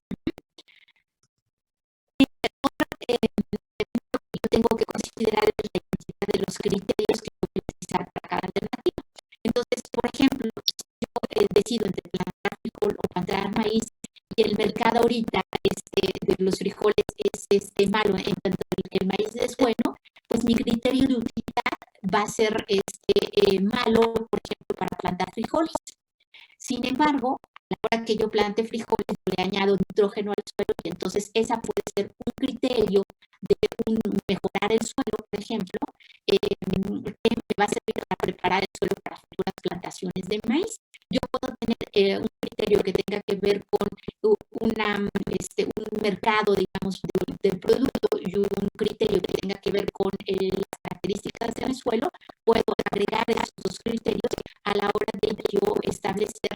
Yo tengo que considerar la identidad de los criterios que voy a utilizar para cada alternativa. Entonces, por ejemplo, si yo decido entre plantar frijol o plantar maíz y el mercado ahorita de los frijoles es malo, en tanto el maíz es bueno, pues mi criterio de utilidad va a ser malo, por ejemplo, para plantar frijoles. Sin embargo, a la hora que yo plante frijoles, le añado nitrógeno al suelo y entonces esa puede ser un criterio de mejorar el suelo, por ejemplo, que me va a servir para preparar el suelo para futuras plantaciones de maíz. Yo puedo tener un criterio que tenga que ver con un mercado, digamos, del producto y un criterio que tenga que ver con las características del suelo. Puedo agregar esos dos criterios a la hora de yo establecer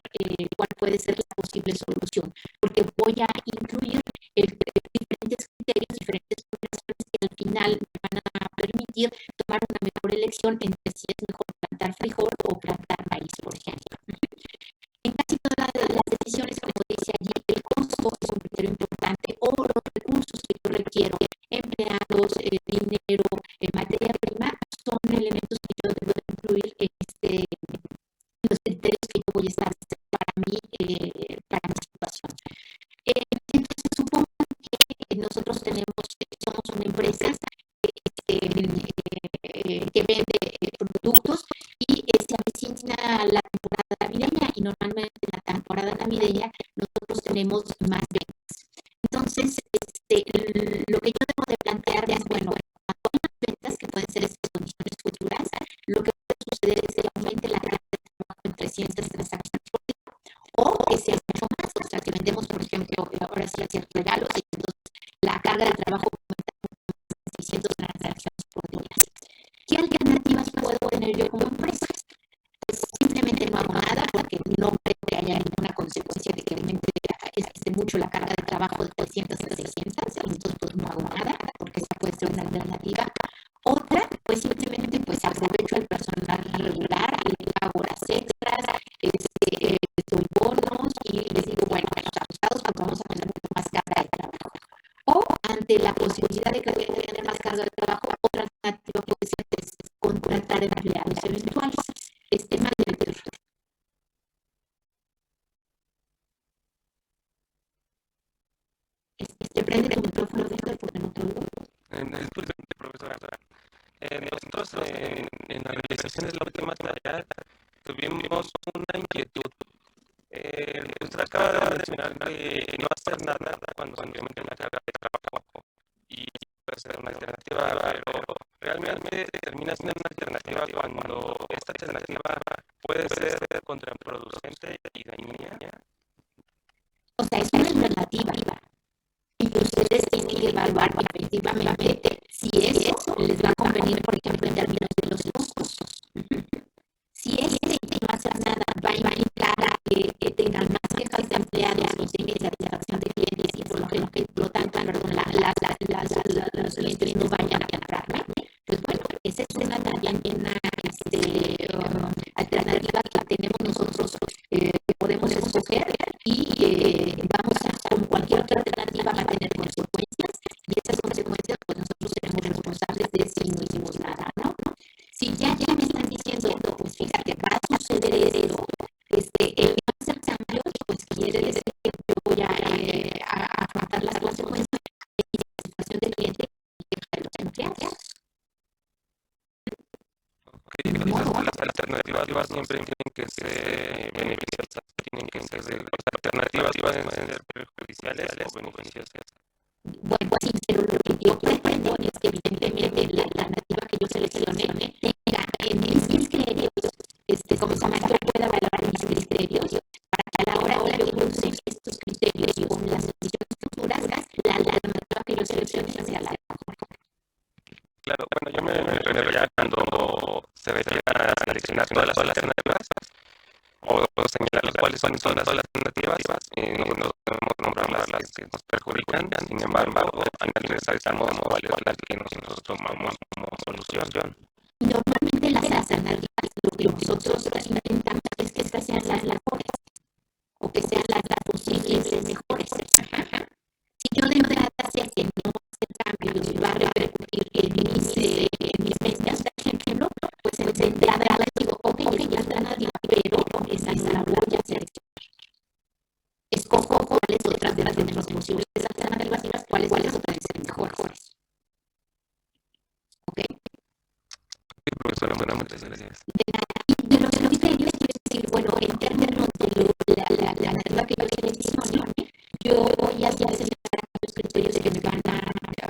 cuál puede ser la posible solución, porque voy a incluir diferentes criterios, diferentes poblaciones que al final me van a permitir tomar una mejor elección entre si es mejor plantar frijol o plantar maíz, por ejemplo. En casi todas las decisiones, como dice allí, el costo es un criterio importante o los recursos que yo requiero, empleados, dinero, materia prima, son elementos que yo debo de incluir en los criterios que yo voy a establecer para mi situación. Entonces, supongo que nosotros somos una empresa que vende productos y se avecina la temporada navideña y normalmente en la temporada navideña nosotros tenemos más ventas. Entonces, lo que yo debo de plantear es, bueno, cuando hay más ventas, que pueden ser estas condiciones futuras, lo que puede suceder es que aumente la carga de trabajo en 300 transacciones por día o que sea mucho más, o sea, que vendemos, por ejemplo, ahora sí hacer regalos y entonces la carga de trabajo aumenta en 600 transacciones por día. ¿Qué alternativas puedo tener yo como empresa? Pues simplemente no hago nada porque no creo que haya ninguna consecuencia de que aumente mucho la carga de trabajo de 300 a 600, entonces pues no hago nada porque esa puede ser una alternativa. Otra, pues simplemente pues aprovecho al personal regular y le hago horas extras, doy bonos y les digo, bueno, a los ajustados pues vamos a poner mucho más carga de trabajo. O ante la posibilidad de que voy a tener más carga de trabajo, otra alternativa puede ser contratar empleados eventuales. Más director. Prende el micrófono, Víctor, porque no te oigo. Disculpe, profesora. Nosotros en la realización de la última tarea tuvimos una inquietud. Usted acaba de mencionar que no hacer nada cuando simplemente la carga de trabajo y efectivamente, si eso les va a convenir, por ejemplo, en términos de los costos. Si no hacer nada va a implicar que tengan más quejas de empleados y tengan satisfacción de clientes y por lo tanto, los clientes no vayan a comprarme, pues bueno, esa es una también una alternativa que tenemos nosotros que podemos escoger y vamos a, como cualquier otra alternativa, va a tener consecuencias y esas consecuencias pues nosotros seremos responsables de si no hicimos nada, ¿no? Si ya me están diciendo, pues fíjate, va a suceder esto, el no hacer cambios, pues quiere decir que yo voy a afrontar las consecuencias de la situación del cliente y de los empleados. Las alternativas siempre tienen que ser beneficiosas, tienen que ser las alternativas pueden ser perjudiciales o beneficiosas. Bueno, sí, pero lo que yo pretendo es que evidentemente la alternativa que yo seleccione tenga en mis criterios, como se llama, yo pueda valorar mis criterios para que a la hora de yo use estos criterios y con las decisiones futuras, la alternativa que yo seleccione sea la mejor. Claro, bueno, yo me refiero ya cuando se refiere a seleccionar todas las alternativas o señalar cuáles son las alternativas, nosotros podemos nombrar las que nos perjudican, sin embargo, analizamos cuál es la que nosotros tomamos como solución. Normalmente las alternativas, lo que nosotros intentamos es que estas sean las mejores o que sean las posibles mejores. Si yo de entrada sé que no hacer cambios y va a repercutir en mis ventas, por ejemplo, pues de entrada digo, ok, es la alternativa, pero esa la voy a seleccionar. Escojo cuáles otras de las posibles alternativas, cuáles otras son mejores. ¿Ok? Profesora, muchas gracias. De los criterios, quiero decir, bueno, en términos de la alternativa que yo seleccione, yo voy a seleccionar los criterios que me van a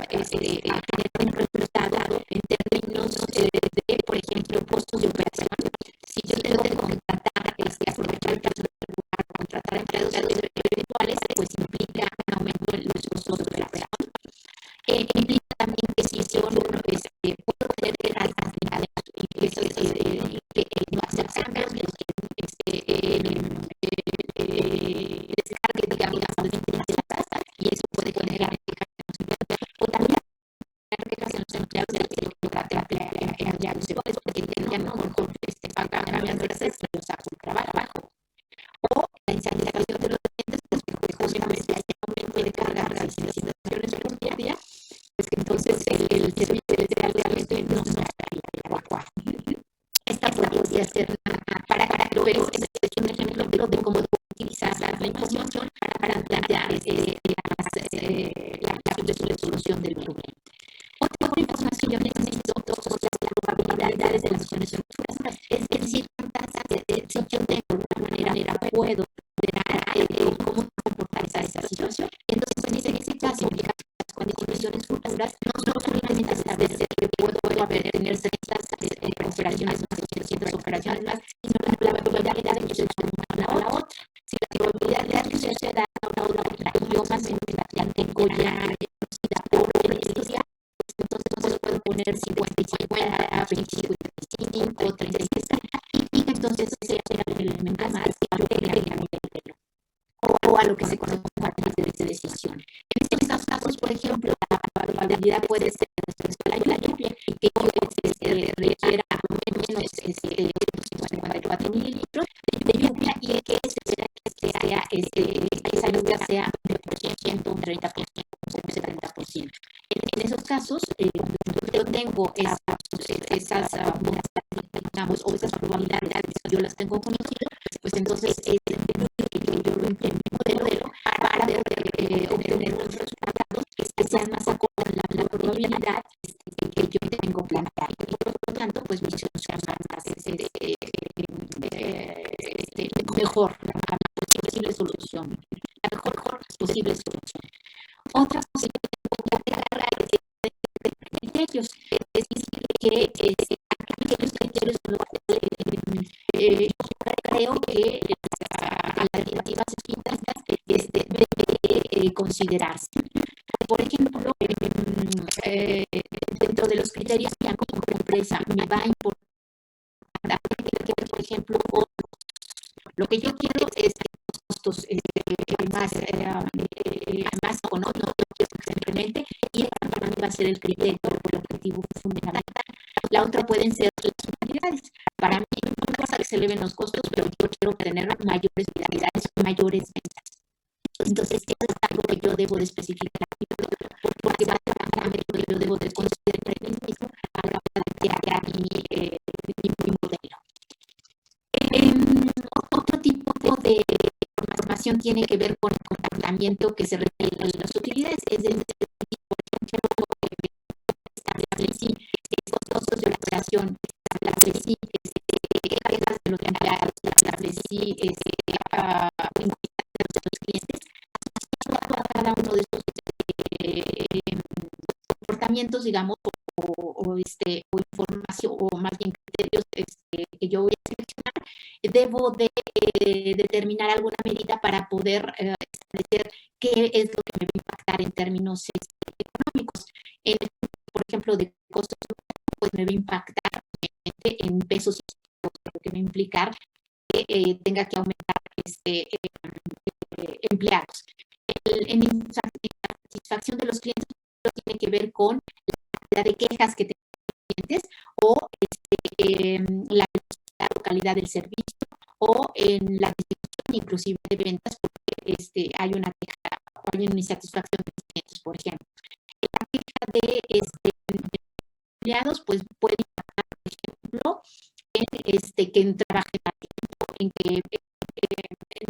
generar un resultado en términos de, por ejemplo, costos de operación. Si yo tengo que contratar, aprovechar el personal regular, contratar empleados eventuales, pues implica un aumento en los costos de operación. Implica también que si yo puedo tener altas niveles y eso que no hacer cambios, descargue, digamos, y eso puede generar o también quejas en los empleados porque ya no pagan horas extra, o sea, su trabajo. O la insatisfacción de los clientes, pues porque justamente hay aumento de cargas y situaciones por día, pues que entonces el servicio realmente no estaría adecuado. Esta podría ser para que lo veas, es un ejemplo de cómo utilizar la información para plantear la solución del problema. Otra información que yo necesito son las probabilidades de las decisiones futuras. Es decir, si yo tengo una manera, puedo ver cómo comportar esa situación. Entonces, en ese caso, las condiciones futuras no solamente establecer que puedo tener ciertas operaciones más o 200 operaciones más, sino la probabilidad de que se una a la otra. Si la probabilidad de que suceda una a la otra, yo más o menos la tengo ya conocida por estudiar, entonces puedo poner 50 y 50, 25 y 25, 36, y entonces ese será el elemento más que yo agregue o a lo que se conoce como matriz de decisión. En estos casos, por ejemplo, la probabilidad puede ser después de la lluvia y que requiera menos 154 mililitros de lluvia y que se espera que esa lluvia sea un 10%, un 30%, un 70%. En esos casos, yo tengo esas digamos, o esas probabilidades, yo las tengo conocidas, pues entonces yo lo implemento de modelo para obtener unos resultados que sean más acordes a la probabilidad que yo tengo planteada. Y por lo tanto, pues mis soluciones son más mejor, la posible solución. La mejor posible solución. Otra cosa que tengo que agarrar es criterios, es decir, que aquellos criterios con los cuales creo que las alternativas escritas debe considerarse. Por ejemplo, ejemplo, o lo que yo quiero es que los costos más económicos, no quiero que se implemente, y para mí va a ser el criterio o el objetivo fundamental. La otra pueden ser las utilidades. Para mí no me pasa que se eleven los costos, pero yo quiero tener mayores utilidades, mayores ventas. Entonces, eso es algo que yo debo de especificar, porque va a ser un parámetro que yo debo de considerar en mí mismo a la hora de crear mi modelo. Otro tipo de información tiene que ver con el comportamiento que se refiere a las utilidades, es decir, por ejemplo, establecí estos costos de operación, establecí quejas de los empleados, establecí de los clientes, a cada uno de estos comportamientos, digamos, o información, o más bien criterios que yo voy a seleccionar, debo de determinar alguna medida para poder establecer qué es lo que me va a impactar en términos económicos. Por ejemplo, de costos, pues me va a impactar en pesos, lo que me va a implicar que tenga que aumentar empleados. En la satisfacción de los clientes tiene que ver con la cantidad de quejas que tengan los clientes, o la velocidad o calidad del servicio, o en la distribución inclusive de ventas, porque hay una queja o hay una insatisfacción de los clientes, por ejemplo. La queja de empleados, pues puede impactar, por ejemplo, en que trabajen a tiempo, en que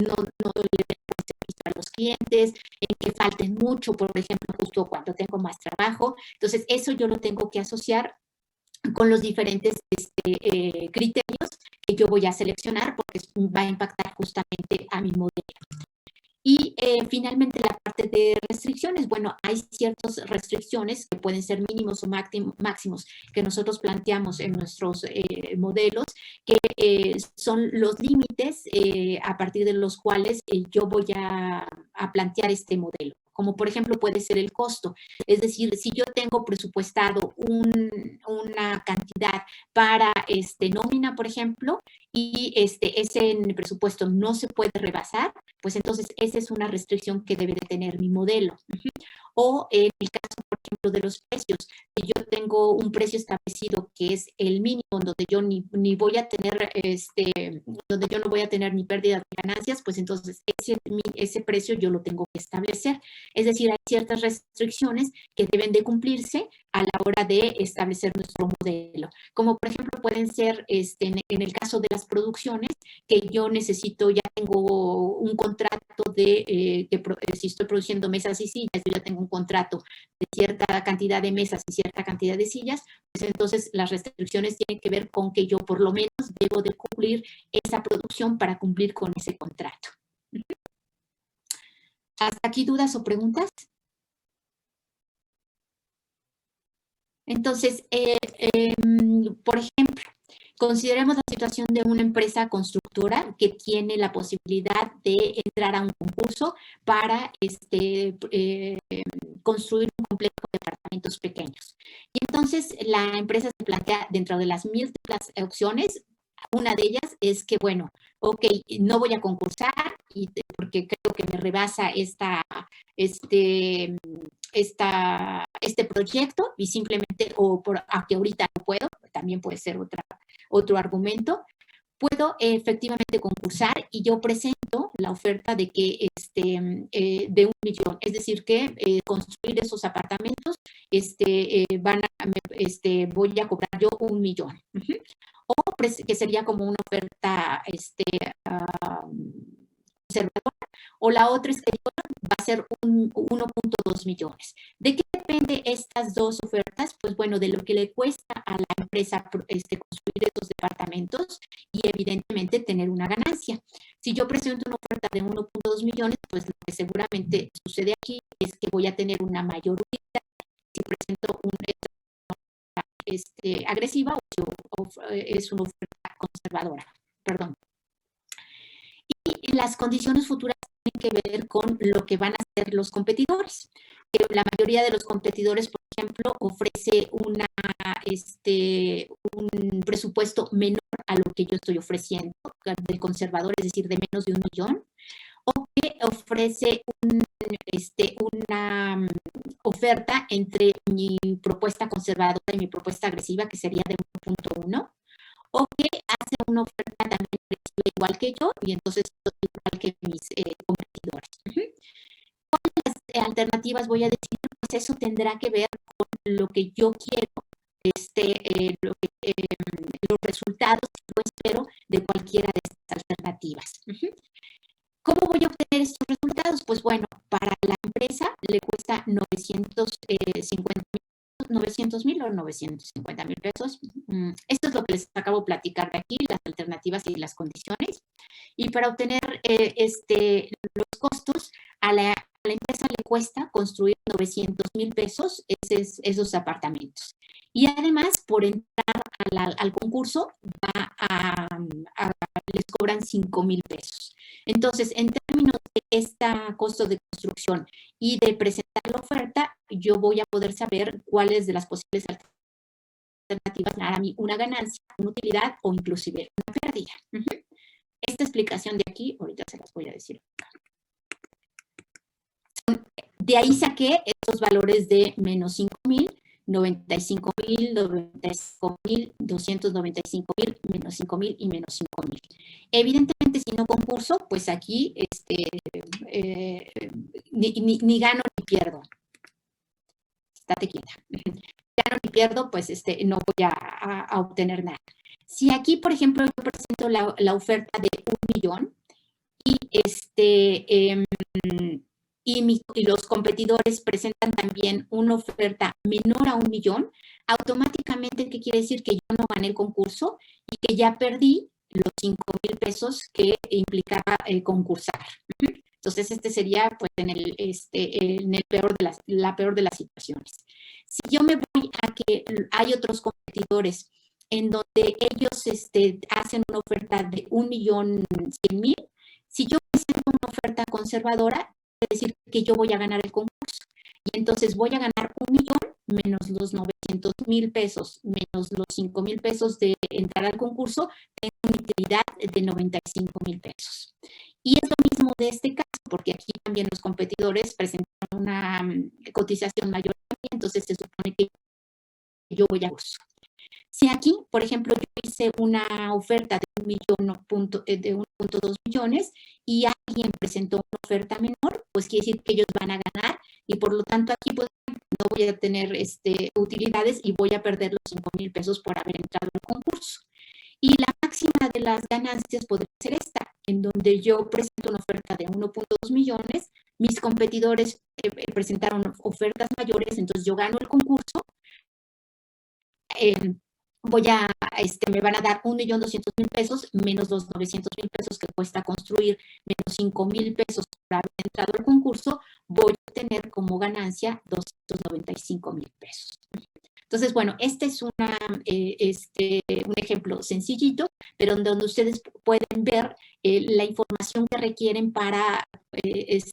no le den servicio a los clientes, en que falten mucho, por ejemplo, justo cuando tengo más trabajo. Entonces, eso yo lo tengo que asociar con los diferentes criterios que yo voy a seleccionar, porque va a impactar justamente a mi modelo. Y finalmente la parte de restricciones. Bueno, hay ciertas restricciones que pueden ser mínimos o máximos que nosotros planteamos en nuestros modelos, que son los límites a partir de los cuales yo voy a plantear este modelo. Como por ejemplo puede ser el costo. Es decir, si yo tengo presupuestado una cantidad para nómina, por ejemplo, y ese presupuesto no se puede rebasar, pues entonces esa es una restricción que debe de tener mi modelo. O en el caso, por ejemplo, de los precios, si yo tengo un precio establecido que es el mínimo, donde yo ni voy a tener, donde yo no voy a tener ni pérdida de ganancias, pues entonces ese precio yo lo tengo que establecer. Es decir, hay ciertas restricciones que deben de cumplirse a la hora de establecer nuestro modelo. Como por ejemplo pueden ser, en el caso de las producciones, que yo necesito, ya tengo un contrato de, si estoy produciendo mesas y sillas, yo ya tengo un contrato de cierta cantidad de mesas y cierta cantidad de sillas, pues entonces las restricciones tienen que ver con que yo por lo menos debo de cumplir esa producción para cumplir con ese contrato. ¿Hasta aquí dudas o preguntas? Entonces, por ejemplo, consideremos la situación de una empresa constructora que tiene la posibilidad de entrar a un concurso para construir un complejo de departamentos pequeños. Y entonces la empresa se plantea dentro de las múltiples opciones. Una de ellas es que, bueno, ok, no voy a concursar porque creo que me rebasa este proyecto y simplemente, aunque ahorita no puedo, también puede ser otro argumento. Puedo efectivamente concursar y yo presento la oferta de que de 1 millón, es decir, que construir esos apartamentos voy a cobrar yo 1 millón. O que sería como una oferta conservadora, o la otra es que va a ser 1.2 millones. ¿De qué depende estas dos ofertas? Pues bueno, de lo que le cuesta a la empresa construir estos departamentos y evidentemente tener una ganancia. Si yo presento una oferta de 1.2 millones, pues lo que seguramente sucede aquí es que voy a tener una mayor utilidad si presento una agresiva o es una oferta conservadora. Perdón. Y las condiciones futuras tienen que ver con lo que van a hacer los competidores. La mayoría de los competidores, por ejemplo, ofrece un presupuesto menor a lo que yo estoy ofreciendo del conservador, es decir, de menos de 1 millón, o que ofrece una oferta entre mi propuesta conservadora y mi propuesta agresiva, que sería de 1.1, o que hace una oferta también agresiva igual que yo, y entonces igual que mis competidores. ¿Cuáles alternativas voy a decidir? Pues eso tendrá que ver con lo que yo quiero, los resultados que yo espero de cualquiera de estas alternativas. ¿Cómo voy a obtener estos resultados? Pues bueno, para la empresa le cuesta 900,000 o 950,000 pesos. Esto es lo que les acabo de platicar de aquí, las alternativas y las condiciones. Y para obtener los costos, a la empresa le cuesta construir 900,000 pesos esos apartamentos. Y además, por entrar al concurso, les cobran 5,000 pesos. Entonces, en términos de este costo de construcción y de presentar la oferta, yo voy a poder saber cuáles de las posibles alternativas me harán a mí una ganancia, una utilidad o inclusive una pérdida. Esta explicación de aquí, ahorita se las voy a decir. De ahí saqué estos valores de menos 5,000, 95,000, 95,000, 295,000, menos 5,000 y menos 5,000. Evidentemente, si no concurso, pues aquí ni gano ni pierdo. Estate quieta. Gano ni pierdo, pues no voy a obtener nada. Si aquí, por ejemplo, yo presento la oferta de 1 millón y los competidores presentan también una oferta menor a 1 millón, automáticamente, ¿qué quiere decir? Que yo no gané el concurso y que ya perdí los 5,000 pesos que implicaba concursar. Entonces, sería pues en la peor de las situaciones. Si yo me voy a que hay otros competidores en donde ellos hacen una oferta de 1,100,000, si yo presento una oferta conservadora, quiere decir que yo voy a ganar el concurso. Y entonces voy a ganar 1 millón menos los 900,000 pesos, menos los 5,000 pesos de entrar al concurso, tengo una utilidad de 95,000 pesos. Y es lo mismo de este caso, porque aquí también los competidores presentaron una cotización mayor, entonces se supone que yo voy a concurso. Si aquí, por ejemplo, yo hice una oferta de 1.2 millones y alguien presentó una oferta menor, pues quiere decir que ellos van a ganar y por lo tanto aquí pues, no voy a tener utilidades y voy a perder los 5,000 pesos por haber entrado al concurso. Y la máxima de las ganancias podría ser esta, en donde yo presento una oferta de 1.2 millones, mis competidores presentaron ofertas mayores, entonces yo gano el concurso, me van a dar 1,200,000 pesos menos los 900,000 pesos que cuesta construir, menos 5,000 pesos por haber entrado al concurso, voy a tener como ganancia 295,000 pesos. Entonces, bueno, este es un ejemplo sencillito, pero donde ustedes pueden ver la información que requieren para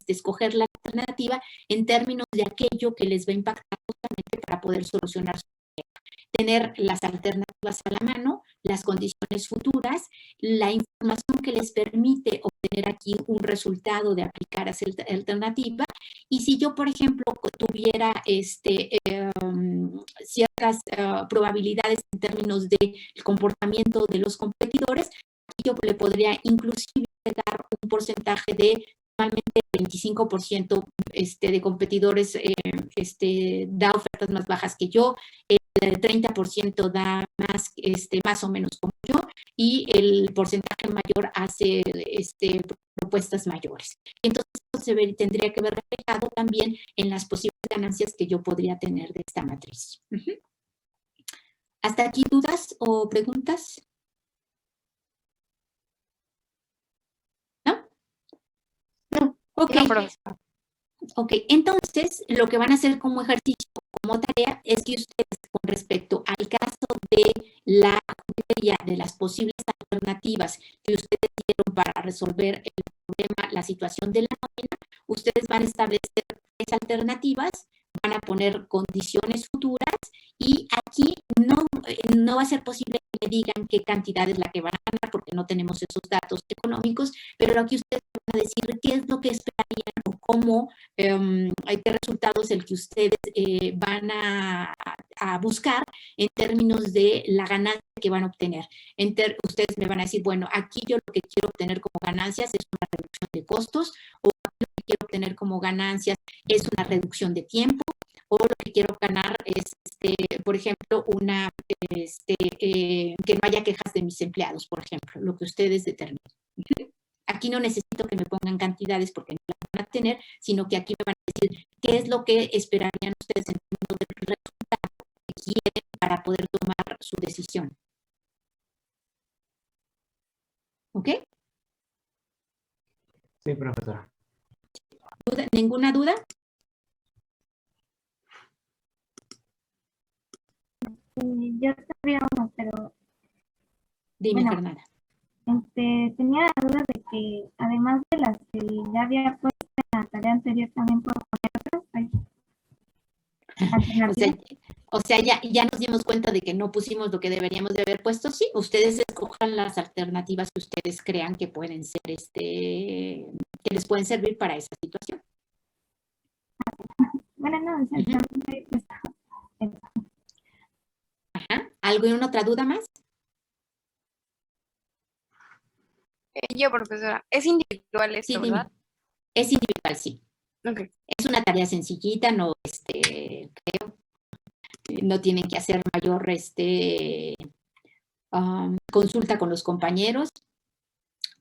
escoger la alternativa en términos de aquello que les va a impactar justamente para poder solucionar su problema. Tener las alternativas a la mano, las condiciones futuras, la información que les permite obtener aquí un resultado de aplicar esa alternativa. Y si yo, por ejemplo, tuviera ciertas probabilidades en términos del comportamiento de los competidores, yo le podría inclusive dar un porcentaje de normalmente 25% de competidores da ofertas más bajas que yo, el 30% da más o menos como yo y el porcentaje mayor hace propuestas mayores. Entonces, eso tendría que ver reflejado también en las posibles ganancias que yo podría tener de esta matriz. ¿Hasta aquí dudas o preguntas? ¿No? No. Ok. Ok, entonces lo que van a hacer como ejercicio, como tarea, es que ustedes con respecto al caso de la juguetería, de las posibles alternativas que ustedes dieron para resolver el problema, la situación de la nómina, ustedes van a establecer 3 alternativas, van a poner condiciones futuras y aquí no va a ser posible que me digan qué cantidad es la que van a ganar porque no tenemos esos datos económicos, pero aquí ustedes van a decir qué es lo que esperarían o cómo, qué resultados es el que ustedes van a buscar en términos de la ganancia que van a obtener. Ustedes me van a decir, bueno, aquí yo lo que quiero obtener como ganancias es una reducción de costos, o aquí lo que quiero obtener como ganancias es una reducción de tiempo, o lo que quiero ganar es, por ejemplo, que no haya quejas de mis empleados, por ejemplo, lo que ustedes determinen. Aquí no necesito que me pongan cantidades porque no las van a tener, sino que aquí me van a decir qué es lo que esperarían ustedes en términos del resultado que quieren para poder tomar su decisión. ¿Ok? Sí, profesora. ¿Ninguna duda? Yo sabía uno, pero... Dime, bueno, Fernanda. Tenía la duda de que además de las que ya había puesto en la tarea anterior, también puedo poner otras. O sea, ya nos dimos cuenta de que no pusimos lo que deberíamos de haber puesto. Sí, ustedes escojan las alternativas que ustedes crean que pueden ser, que les pueden servir para esa situación. Bueno, no, exactamente. Ajá. ¿Alguna otra duda más? Yo, profesora, ¿es individual esto, Sí, verdad? Es individual, sí. Okay. Es una tarea sencillita, no, creo, no tienen que hacer mayor, consulta con los compañeros.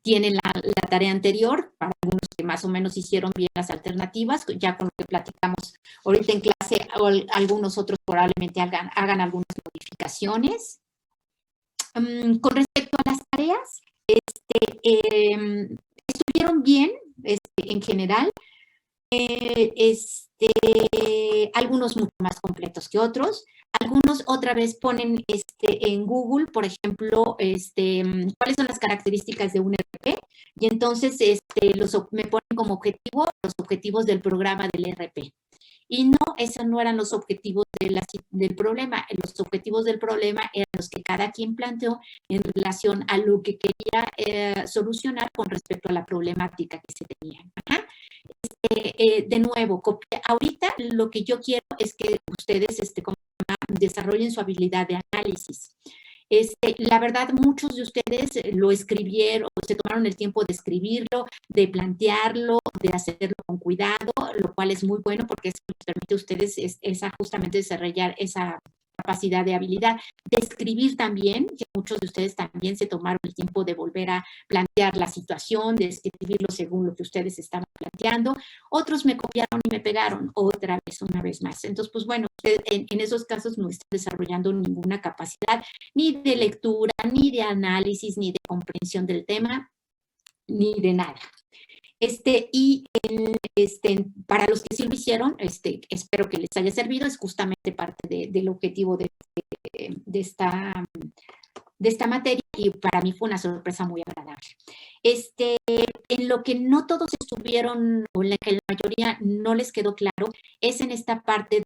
Tienen la tarea anterior, para algunos que más o menos hicieron bien las alternativas, ya con lo que platicamos ahorita en clase, o algunos otros probablemente hagan algunas modificaciones. Con respecto a las tareas, estuvieron bien en general, algunos mucho más completos que otros. Algunos otra vez ponen en Google, por ejemplo, cuáles son las características de un ERP, y entonces me ponen como objetivo los objetivos del programa del ERP. Y no, esos no eran los objetivos del problema. Los objetivos del problema eran los que cada quien planteó en relación a lo que quería solucionar con respecto a la problemática que se tenía. Ajá. De nuevo, ahorita lo que yo quiero es que ustedes desarrollen su habilidad de análisis. La verdad, muchos de ustedes lo escribieron, se tomaron el tiempo de escribirlo, de plantearlo, de hacerlo con cuidado, lo cual es muy bueno porque eso les permite a ustedes justamente desarrollar esa capacidad de habilidad. De escribir también, que muchos de ustedes también se tomaron el tiempo de volver a plantear la situación, de escribirlo según lo que ustedes estaban planteando. Otros me copiaron y me pegaron otra vez, una vez más. Entonces, pues bueno, en esos casos no están desarrollando ninguna capacidad ni de lectura, ni de análisis, ni de comprensión del tema, ni de nada. Para los que sí lo hicieron, espero que les haya servido, es justamente parte del objetivo de esta materia y para mí fue una sorpresa muy agradable. En lo que no todos estuvieron, o en la que la mayoría no les quedó claro, es en esta parte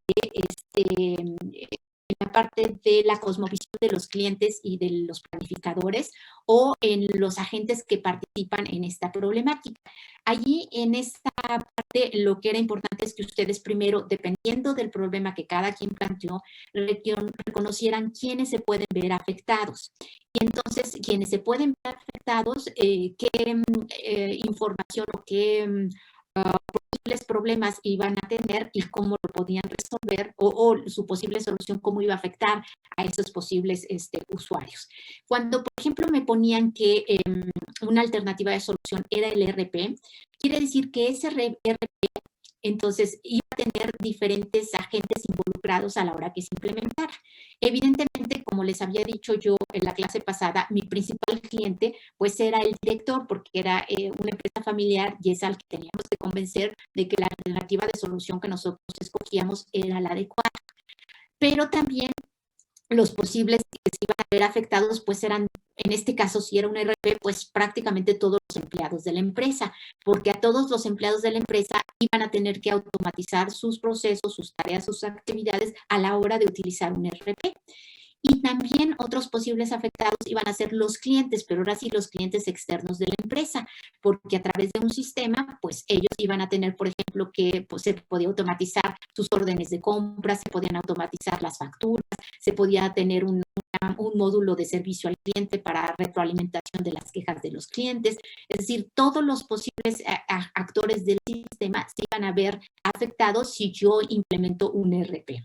de la cosmovisión de los clientes y de los planificadores o en los agentes que participan en esta problemática. Allí, en esta parte, lo que era importante es que ustedes primero, dependiendo del problema que cada quien planteó, reconocieran quiénes se pueden ver afectados. Y entonces, quienes se pueden ver afectados, qué información o qué posibles problemas iban a tener y cómo lo podían resolver o su posible solución, cómo iba a afectar a esos posibles usuarios. Cuando, por ejemplo, me ponían que una alternativa de solución era el ERP, quiere decir que ese ERP entonces iba a tener diferentes agentes involucrados a la hora que se implementara. Evidentemente, como les había dicho yo en la clase pasada, mi principal cliente pues era el director porque era una empresa familiar y es al que teníamos que convencer de que la alternativa de solución que nosotros escogíamos era la adecuada. Pero también los posibles que se iban a ver afectados pues eran, en este caso si era un ERP, pues prácticamente todos los empleados de la empresa, porque a todos los empleados de la empresa iban a tener que automatizar sus procesos, sus tareas, sus actividades a la hora de utilizar un ERP. Y también otros posibles afectados iban a ser los clientes, pero ahora sí los clientes externos de la empresa, porque a través de un sistema, pues ellos iban a tener, por ejemplo, que pues, se podía automatizar sus órdenes de compra, se podían automatizar las facturas, se podía tener un módulo de servicio al cliente para retroalimentación de las quejas de los clientes. Es decir, todos los posibles actores del sistema se iban a ver afectados si yo implemento un ERP.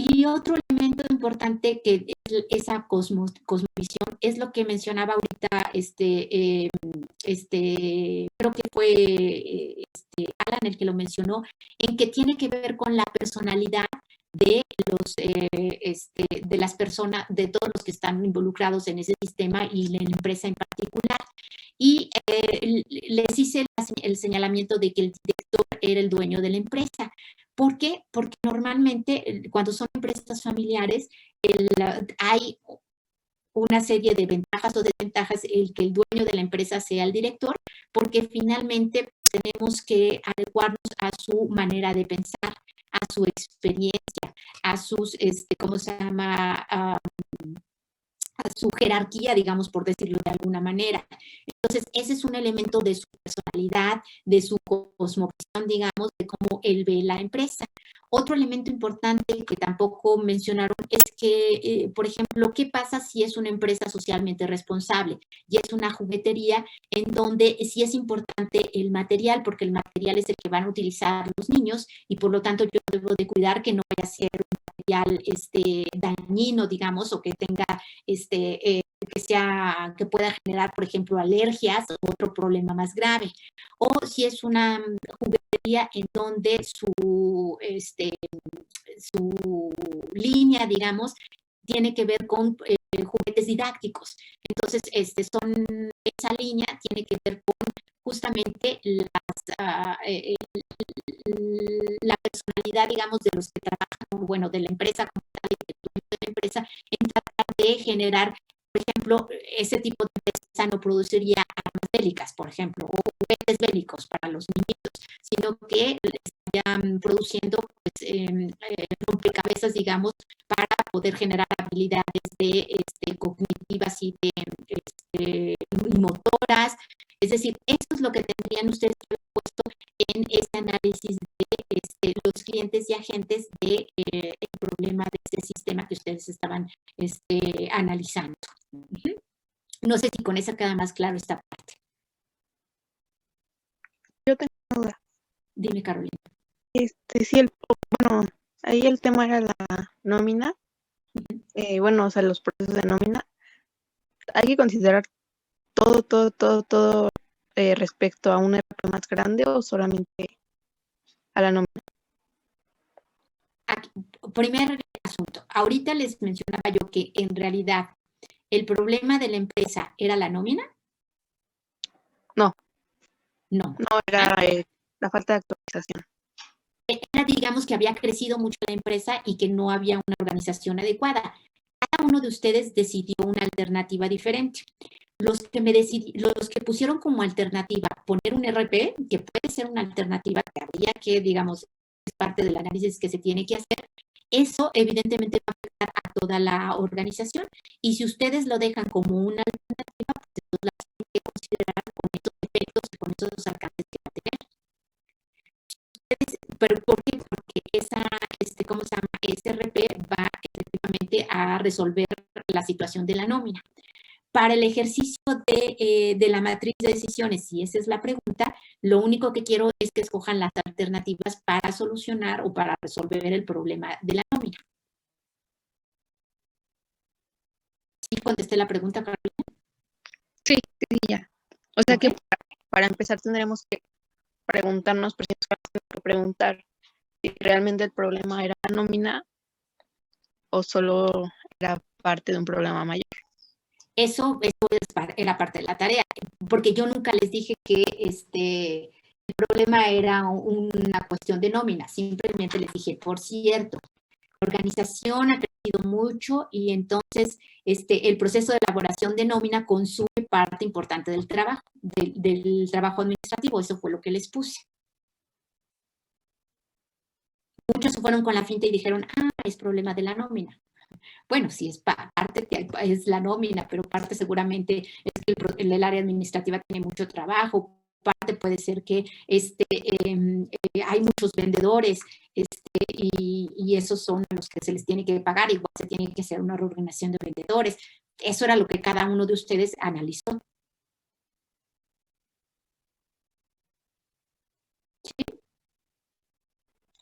Y otro elemento importante que es esa cosmovisión es lo que mencionaba ahorita creo que fue Alan el que lo mencionó, en que tiene que ver con la personalidad de las personas, de todos los que están involucrados en ese sistema y en la empresa en particular. Y les hice el señalamiento de que el director era el dueño de la empresa. ¿Por qué? Porque normalmente cuando son empresas familiares hay una serie de ventajas o desventajas el que el dueño de la empresa sea el director, porque finalmente tenemos que adecuarnos a su manera de pensar, a su experiencia, a sus, ¿cómo se llama? A su jerarquía, digamos, por decirlo de alguna manera. Entonces, ese es un elemento de su personalidad, de su cosmovisión, digamos, de cómo él ve la empresa. Otro elemento importante que tampoco mencionaron es que, por ejemplo, ¿qué pasa si es una empresa socialmente responsable? Y es una juguetería en donde sí es importante el material, porque el material es el que van a utilizar los niños y por lo tanto yo debo de cuidar que no vaya a ser un material dañino, digamos, o que tenga que pueda generar, por ejemplo, alergias o otro problema más grave. O si es una juguetería en donde su línea, digamos, tiene que ver con juguetes didácticos. Entonces, esa línea tiene que ver con justamente la personalidad, digamos, de los que trabajan, bueno, de la empresa como tal, de la empresa, en tratar de generar, por ejemplo, ese tipo de empresa no produciría armas bélicas, por ejemplo, o juguetes bélicos para los niños, sino que estarían produciendo rompecabezas, digamos, para poder generar habilidades cognitivas y y motoras. Es decir, eso es lo que tendrían ustedes que haber puesto en ese análisis de los clientes y agentes del problema de este sistema que ustedes estaban analizando. No sé si con eso queda más claro esta parte. Yo tengo una duda. Dime, Carolina. Sí, bueno, ahí el tema era la nómina. Bueno, o sea, los procesos de nómina. Hay que considerar todo respecto a un ERP más grande o solamente a la nómina. Aquí, primer asunto. Ahorita les mencionaba yo que en realidad el problema de la empresa era la nómina. No. No. No, era la falta de actualización. Era, digamos, que había crecido mucho la empresa y que no había una organización adecuada. Cada uno de ustedes decidió una alternativa diferente. Los que pusieron como alternativa poner un ERP, que puede ser una alternativa que habría que, digamos, es parte del análisis que se tiene que hacer, eso evidentemente va a afectar a toda la organización. Y si ustedes lo dejan como una alternativa, pues entonces la tienen que considerar con estos efectos y con esos alcances que va a tener. ¿Pero por qué? Porque ¿cómo se llama? Ese ERP va efectivamente a resolver la situación de la nómina. Para el ejercicio de la matriz de decisiones, si esa es la pregunta, lo único que quiero es que escojan las alternativas para solucionar o para resolver el problema de la nómina. ¿Sí contesté la pregunta, Carolina? Sí, ya. O sea que para empezar tendremos que preguntarnos, preguntar si realmente el problema era la nómina o solo era parte de un problema mayor. Eso era parte de la tarea, porque yo nunca les dije que el problema era una cuestión de nómina, simplemente les dije, por cierto, organización ha crecido mucho y entonces el proceso de elaboración de nómina consume parte importante del trabajo, del trabajo administrativo. Eso fue lo que les puse. Muchos se fueron con la finta y dijeron, es problema de la nómina. Bueno, sí, es parte que es la nómina, pero parte seguramente es que el área administrativa tiene mucho trabajo. Parte puede ser que hay muchos vendedores y esos son a los que se les tiene que pagar. Igual se tiene que hacer una reorganización de vendedores. Eso era lo que cada uno de ustedes analizó.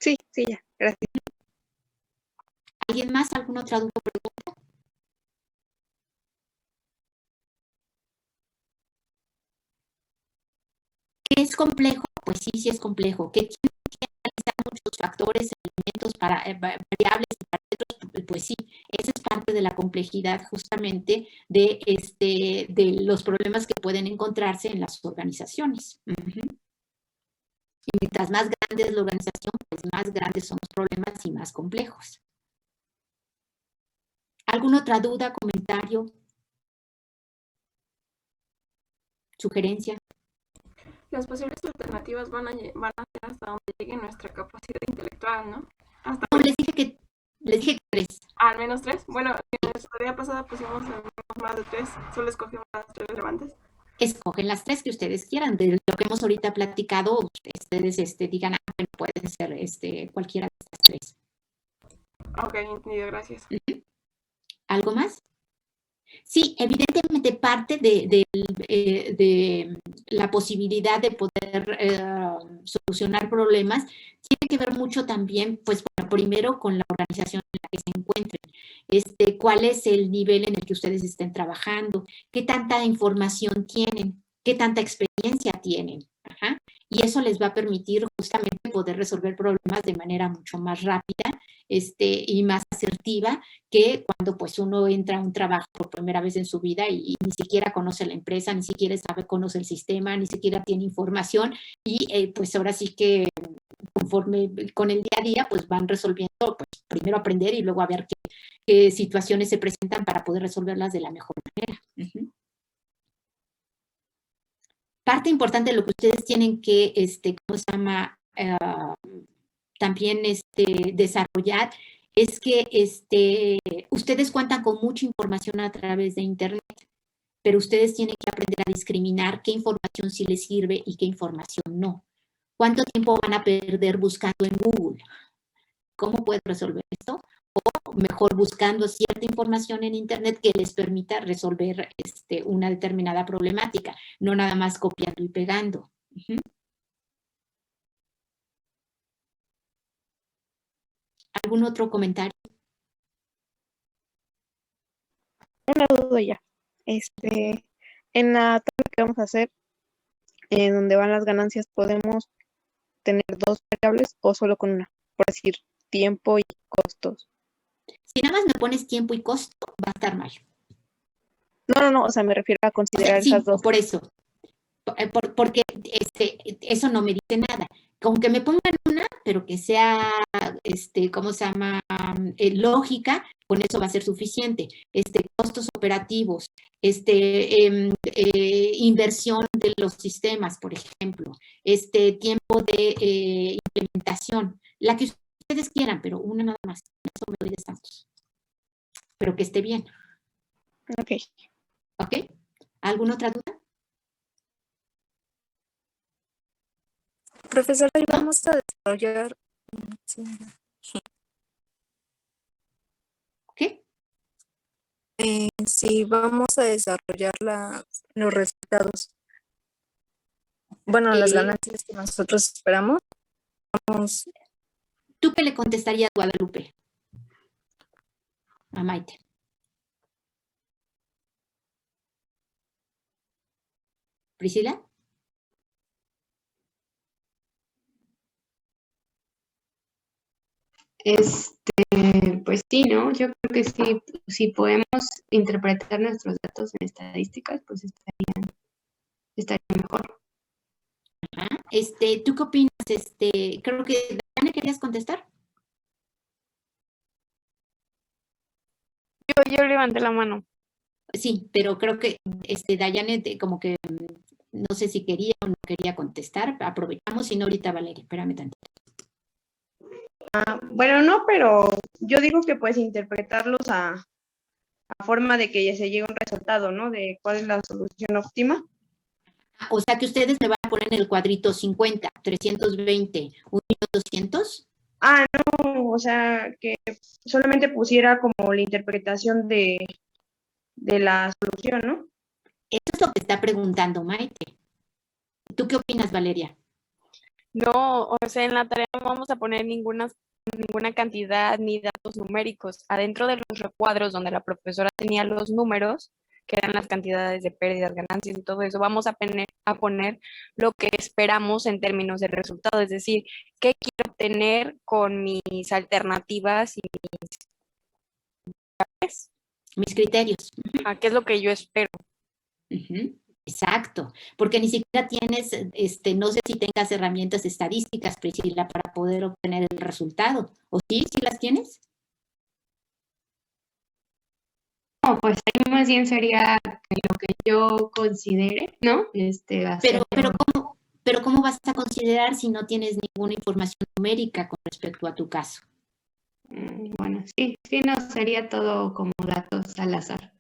Sí, sí, ya, gracias. ¿Alguien más? ¿Alguna otra duda o pregunta? ¿Qué es complejo? Pues sí, sí es complejo. ¿Qué tiene que analizar muchos factores, elementos, variables y parámetros? Pues sí, esa es parte de la complejidad justamente de los problemas que pueden encontrarse en las organizaciones. Y mientras más grande es la organización, pues más grandes son los problemas y más complejos. ¿Alguna otra duda, comentario, sugerencia? Las posibles alternativas van a ser hasta donde llegue nuestra capacidad intelectual, ¿no? No, les dije 3. ¿Al menos 3? Bueno, en nuestra tarea pasada pusimos al menos más de 3. Solo escogimos las 3 relevantes. Escogen las 3 que ustedes quieran. De lo que hemos ahorita platicado, ustedes digan, bueno, pueden ser cualquiera de estas 3. Ok, entendido, gracias. ¿Algo más? Sí, evidentemente parte de la posibilidad de poder solucionar problemas tiene que ver mucho también, pues bueno, primero con la organización en la que se encuentren. ¿Cuál es el nivel en el que ustedes estén trabajando? ¿Qué tanta información tienen? ¿Qué tanta experiencia tienen? Ajá. Y eso les va a permitir justamente poder resolver problemas de manera mucho más rápida y más asertiva que cuando pues uno entra a un trabajo por primera vez en su vida y ni siquiera conoce la empresa, ni siquiera conoce el sistema, ni siquiera tiene información y pues ahora sí que conforme con el día a día pues van resolviendo, pues primero aprender y luego a ver qué situaciones se presentan para poder resolverlas de la mejor manera. Parte importante de lo que ustedes tienen que, ¿cómo se llama? También desarrollar es que ustedes cuentan con mucha información a través de Internet, pero ustedes tienen que aprender a discriminar qué información sí les sirve y qué información no. ¿Cuánto tiempo van a perder buscando en Google? ¿Cómo puedo resolver esto? O mejor buscando cierta información en Internet que les permita resolver una determinada problemática, no nada más copiando y pegando. ¿Algún otro comentario? Una duda ya. En la tabla que vamos a hacer, en donde van las ganancias, ¿podemos tener 2 variables o solo con una? Por decir, tiempo y costos. Si nada más me pones tiempo y costo, va a estar mal. No, o sea, me refiero a considerar sí, esas 2. Por eso. Porque eso no me dice nada. Con que me pongan una, pero que sea, ¿cómo se llama? Lógica, con eso va a ser suficiente. Costos operativos, inversión de los sistemas, por ejemplo, tiempo de implementación, la que ustedes quieran, pero una nada más. Eso me doy de tantos. Pero que esté bien. Ok. ¿Ok? ¿Alguna otra duda? Profesora, hoy vamos a desarrollar... ¿Qué? Sí, vamos a desarrollar los resultados. Bueno, las ganancias que nosotros esperamos. ¿Tú qué le contestarías, Guadalupe? A Maite. ¿Priscila? Pues sí, ¿no? Yo creo que sí, si podemos interpretar nuestros datos en estadísticas, pues estaría mejor. Ajá. ¿Tú qué opinas? Creo que Dana, ¿querías contestar? levanté la mano. Sí, pero creo que Dayane como que no sé si quería o no quería contestar. Aprovechamos, si no ahorita Valeria, espérame tantito. Bueno, no, pero yo digo que pues interpretarlos a forma de que ya se llegue a un resultado, ¿no? De cuál es la solución óptima. O sea que ustedes me van a poner en el cuadrito 50, 320, 1.200. No, o sea, que solamente pusiera como la interpretación de la solución, ¿no? Eso es lo que está preguntando Maite. ¿Tú qué opinas, Valeria? No, o sea, en la tarea no vamos a poner ninguna cantidad ni datos numéricos. Adentro de los recuadros donde la profesora tenía los números, que eran las cantidades de pérdidas, ganancias y todo eso, vamos a poner lo que esperamos en términos de resultado, es decir, qué quiero obtener con mis alternativas y mis criterios. ¿Qué es lo que yo espero? Exacto, porque ni siquiera tienes, no sé si tengas herramientas estadísticas, Priscila, para poder obtener el resultado. ¿O sí? ¿Sí las tienes? No, pues ahí más bien sería lo que yo considere, ¿no? Pero ¿cómo vas a considerar si no tienes ninguna información numérica con respecto a tu caso? Bueno, sí, no, sería todo como datos al azar.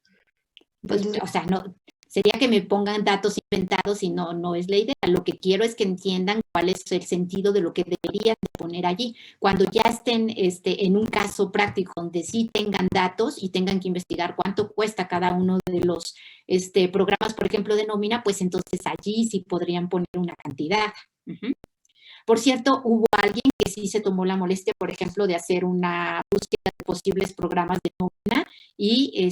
Entonces, o sea, no, sería que me pongan datos inventados y no es la idea. Lo que quiero es que entiendan cuál es el sentido de lo que deberían de poner allí. Cuando ya estén en un caso práctico donde sí tengan datos y tengan que investigar cuánto cuesta cada uno de los programas, por ejemplo, de nómina, pues entonces allí sí podrían poner una cantidad. Por cierto, hubo alguien que sí se tomó la molestia, por ejemplo, de hacer una búsqueda de posibles programas de nómina y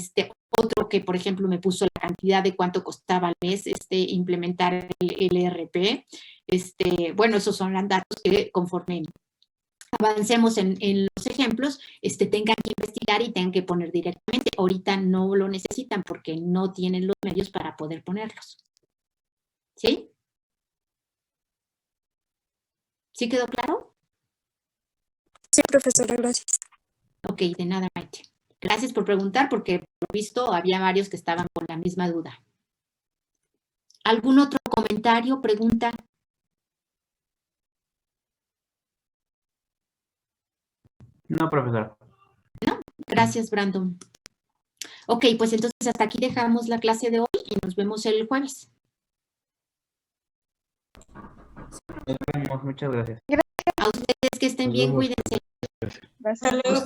otro que, por ejemplo, me puso la cantidad de cuánto costaba al mes implementar el ERP. Bueno, esos son los datos que conforme avancemos en los ejemplos, tengan que investigar y tengan que poner directamente. Ahorita no lo necesitan porque no tienen los medios para poder ponerlos. ¿Sí? ¿Sí quedó claro? Sí, profesora, gracias. Ok, de nada, Maite. Gracias por preguntar, porque por lo visto había varios que estaban con la misma duda. ¿Algún otro comentario, pregunta? No, profesor. No, gracias, Brandon. Ok, pues entonces hasta aquí dejamos la clase de hoy y nos vemos el jueves. Muchas gracias. A ustedes que estén bien, cuídense. Hasta luego.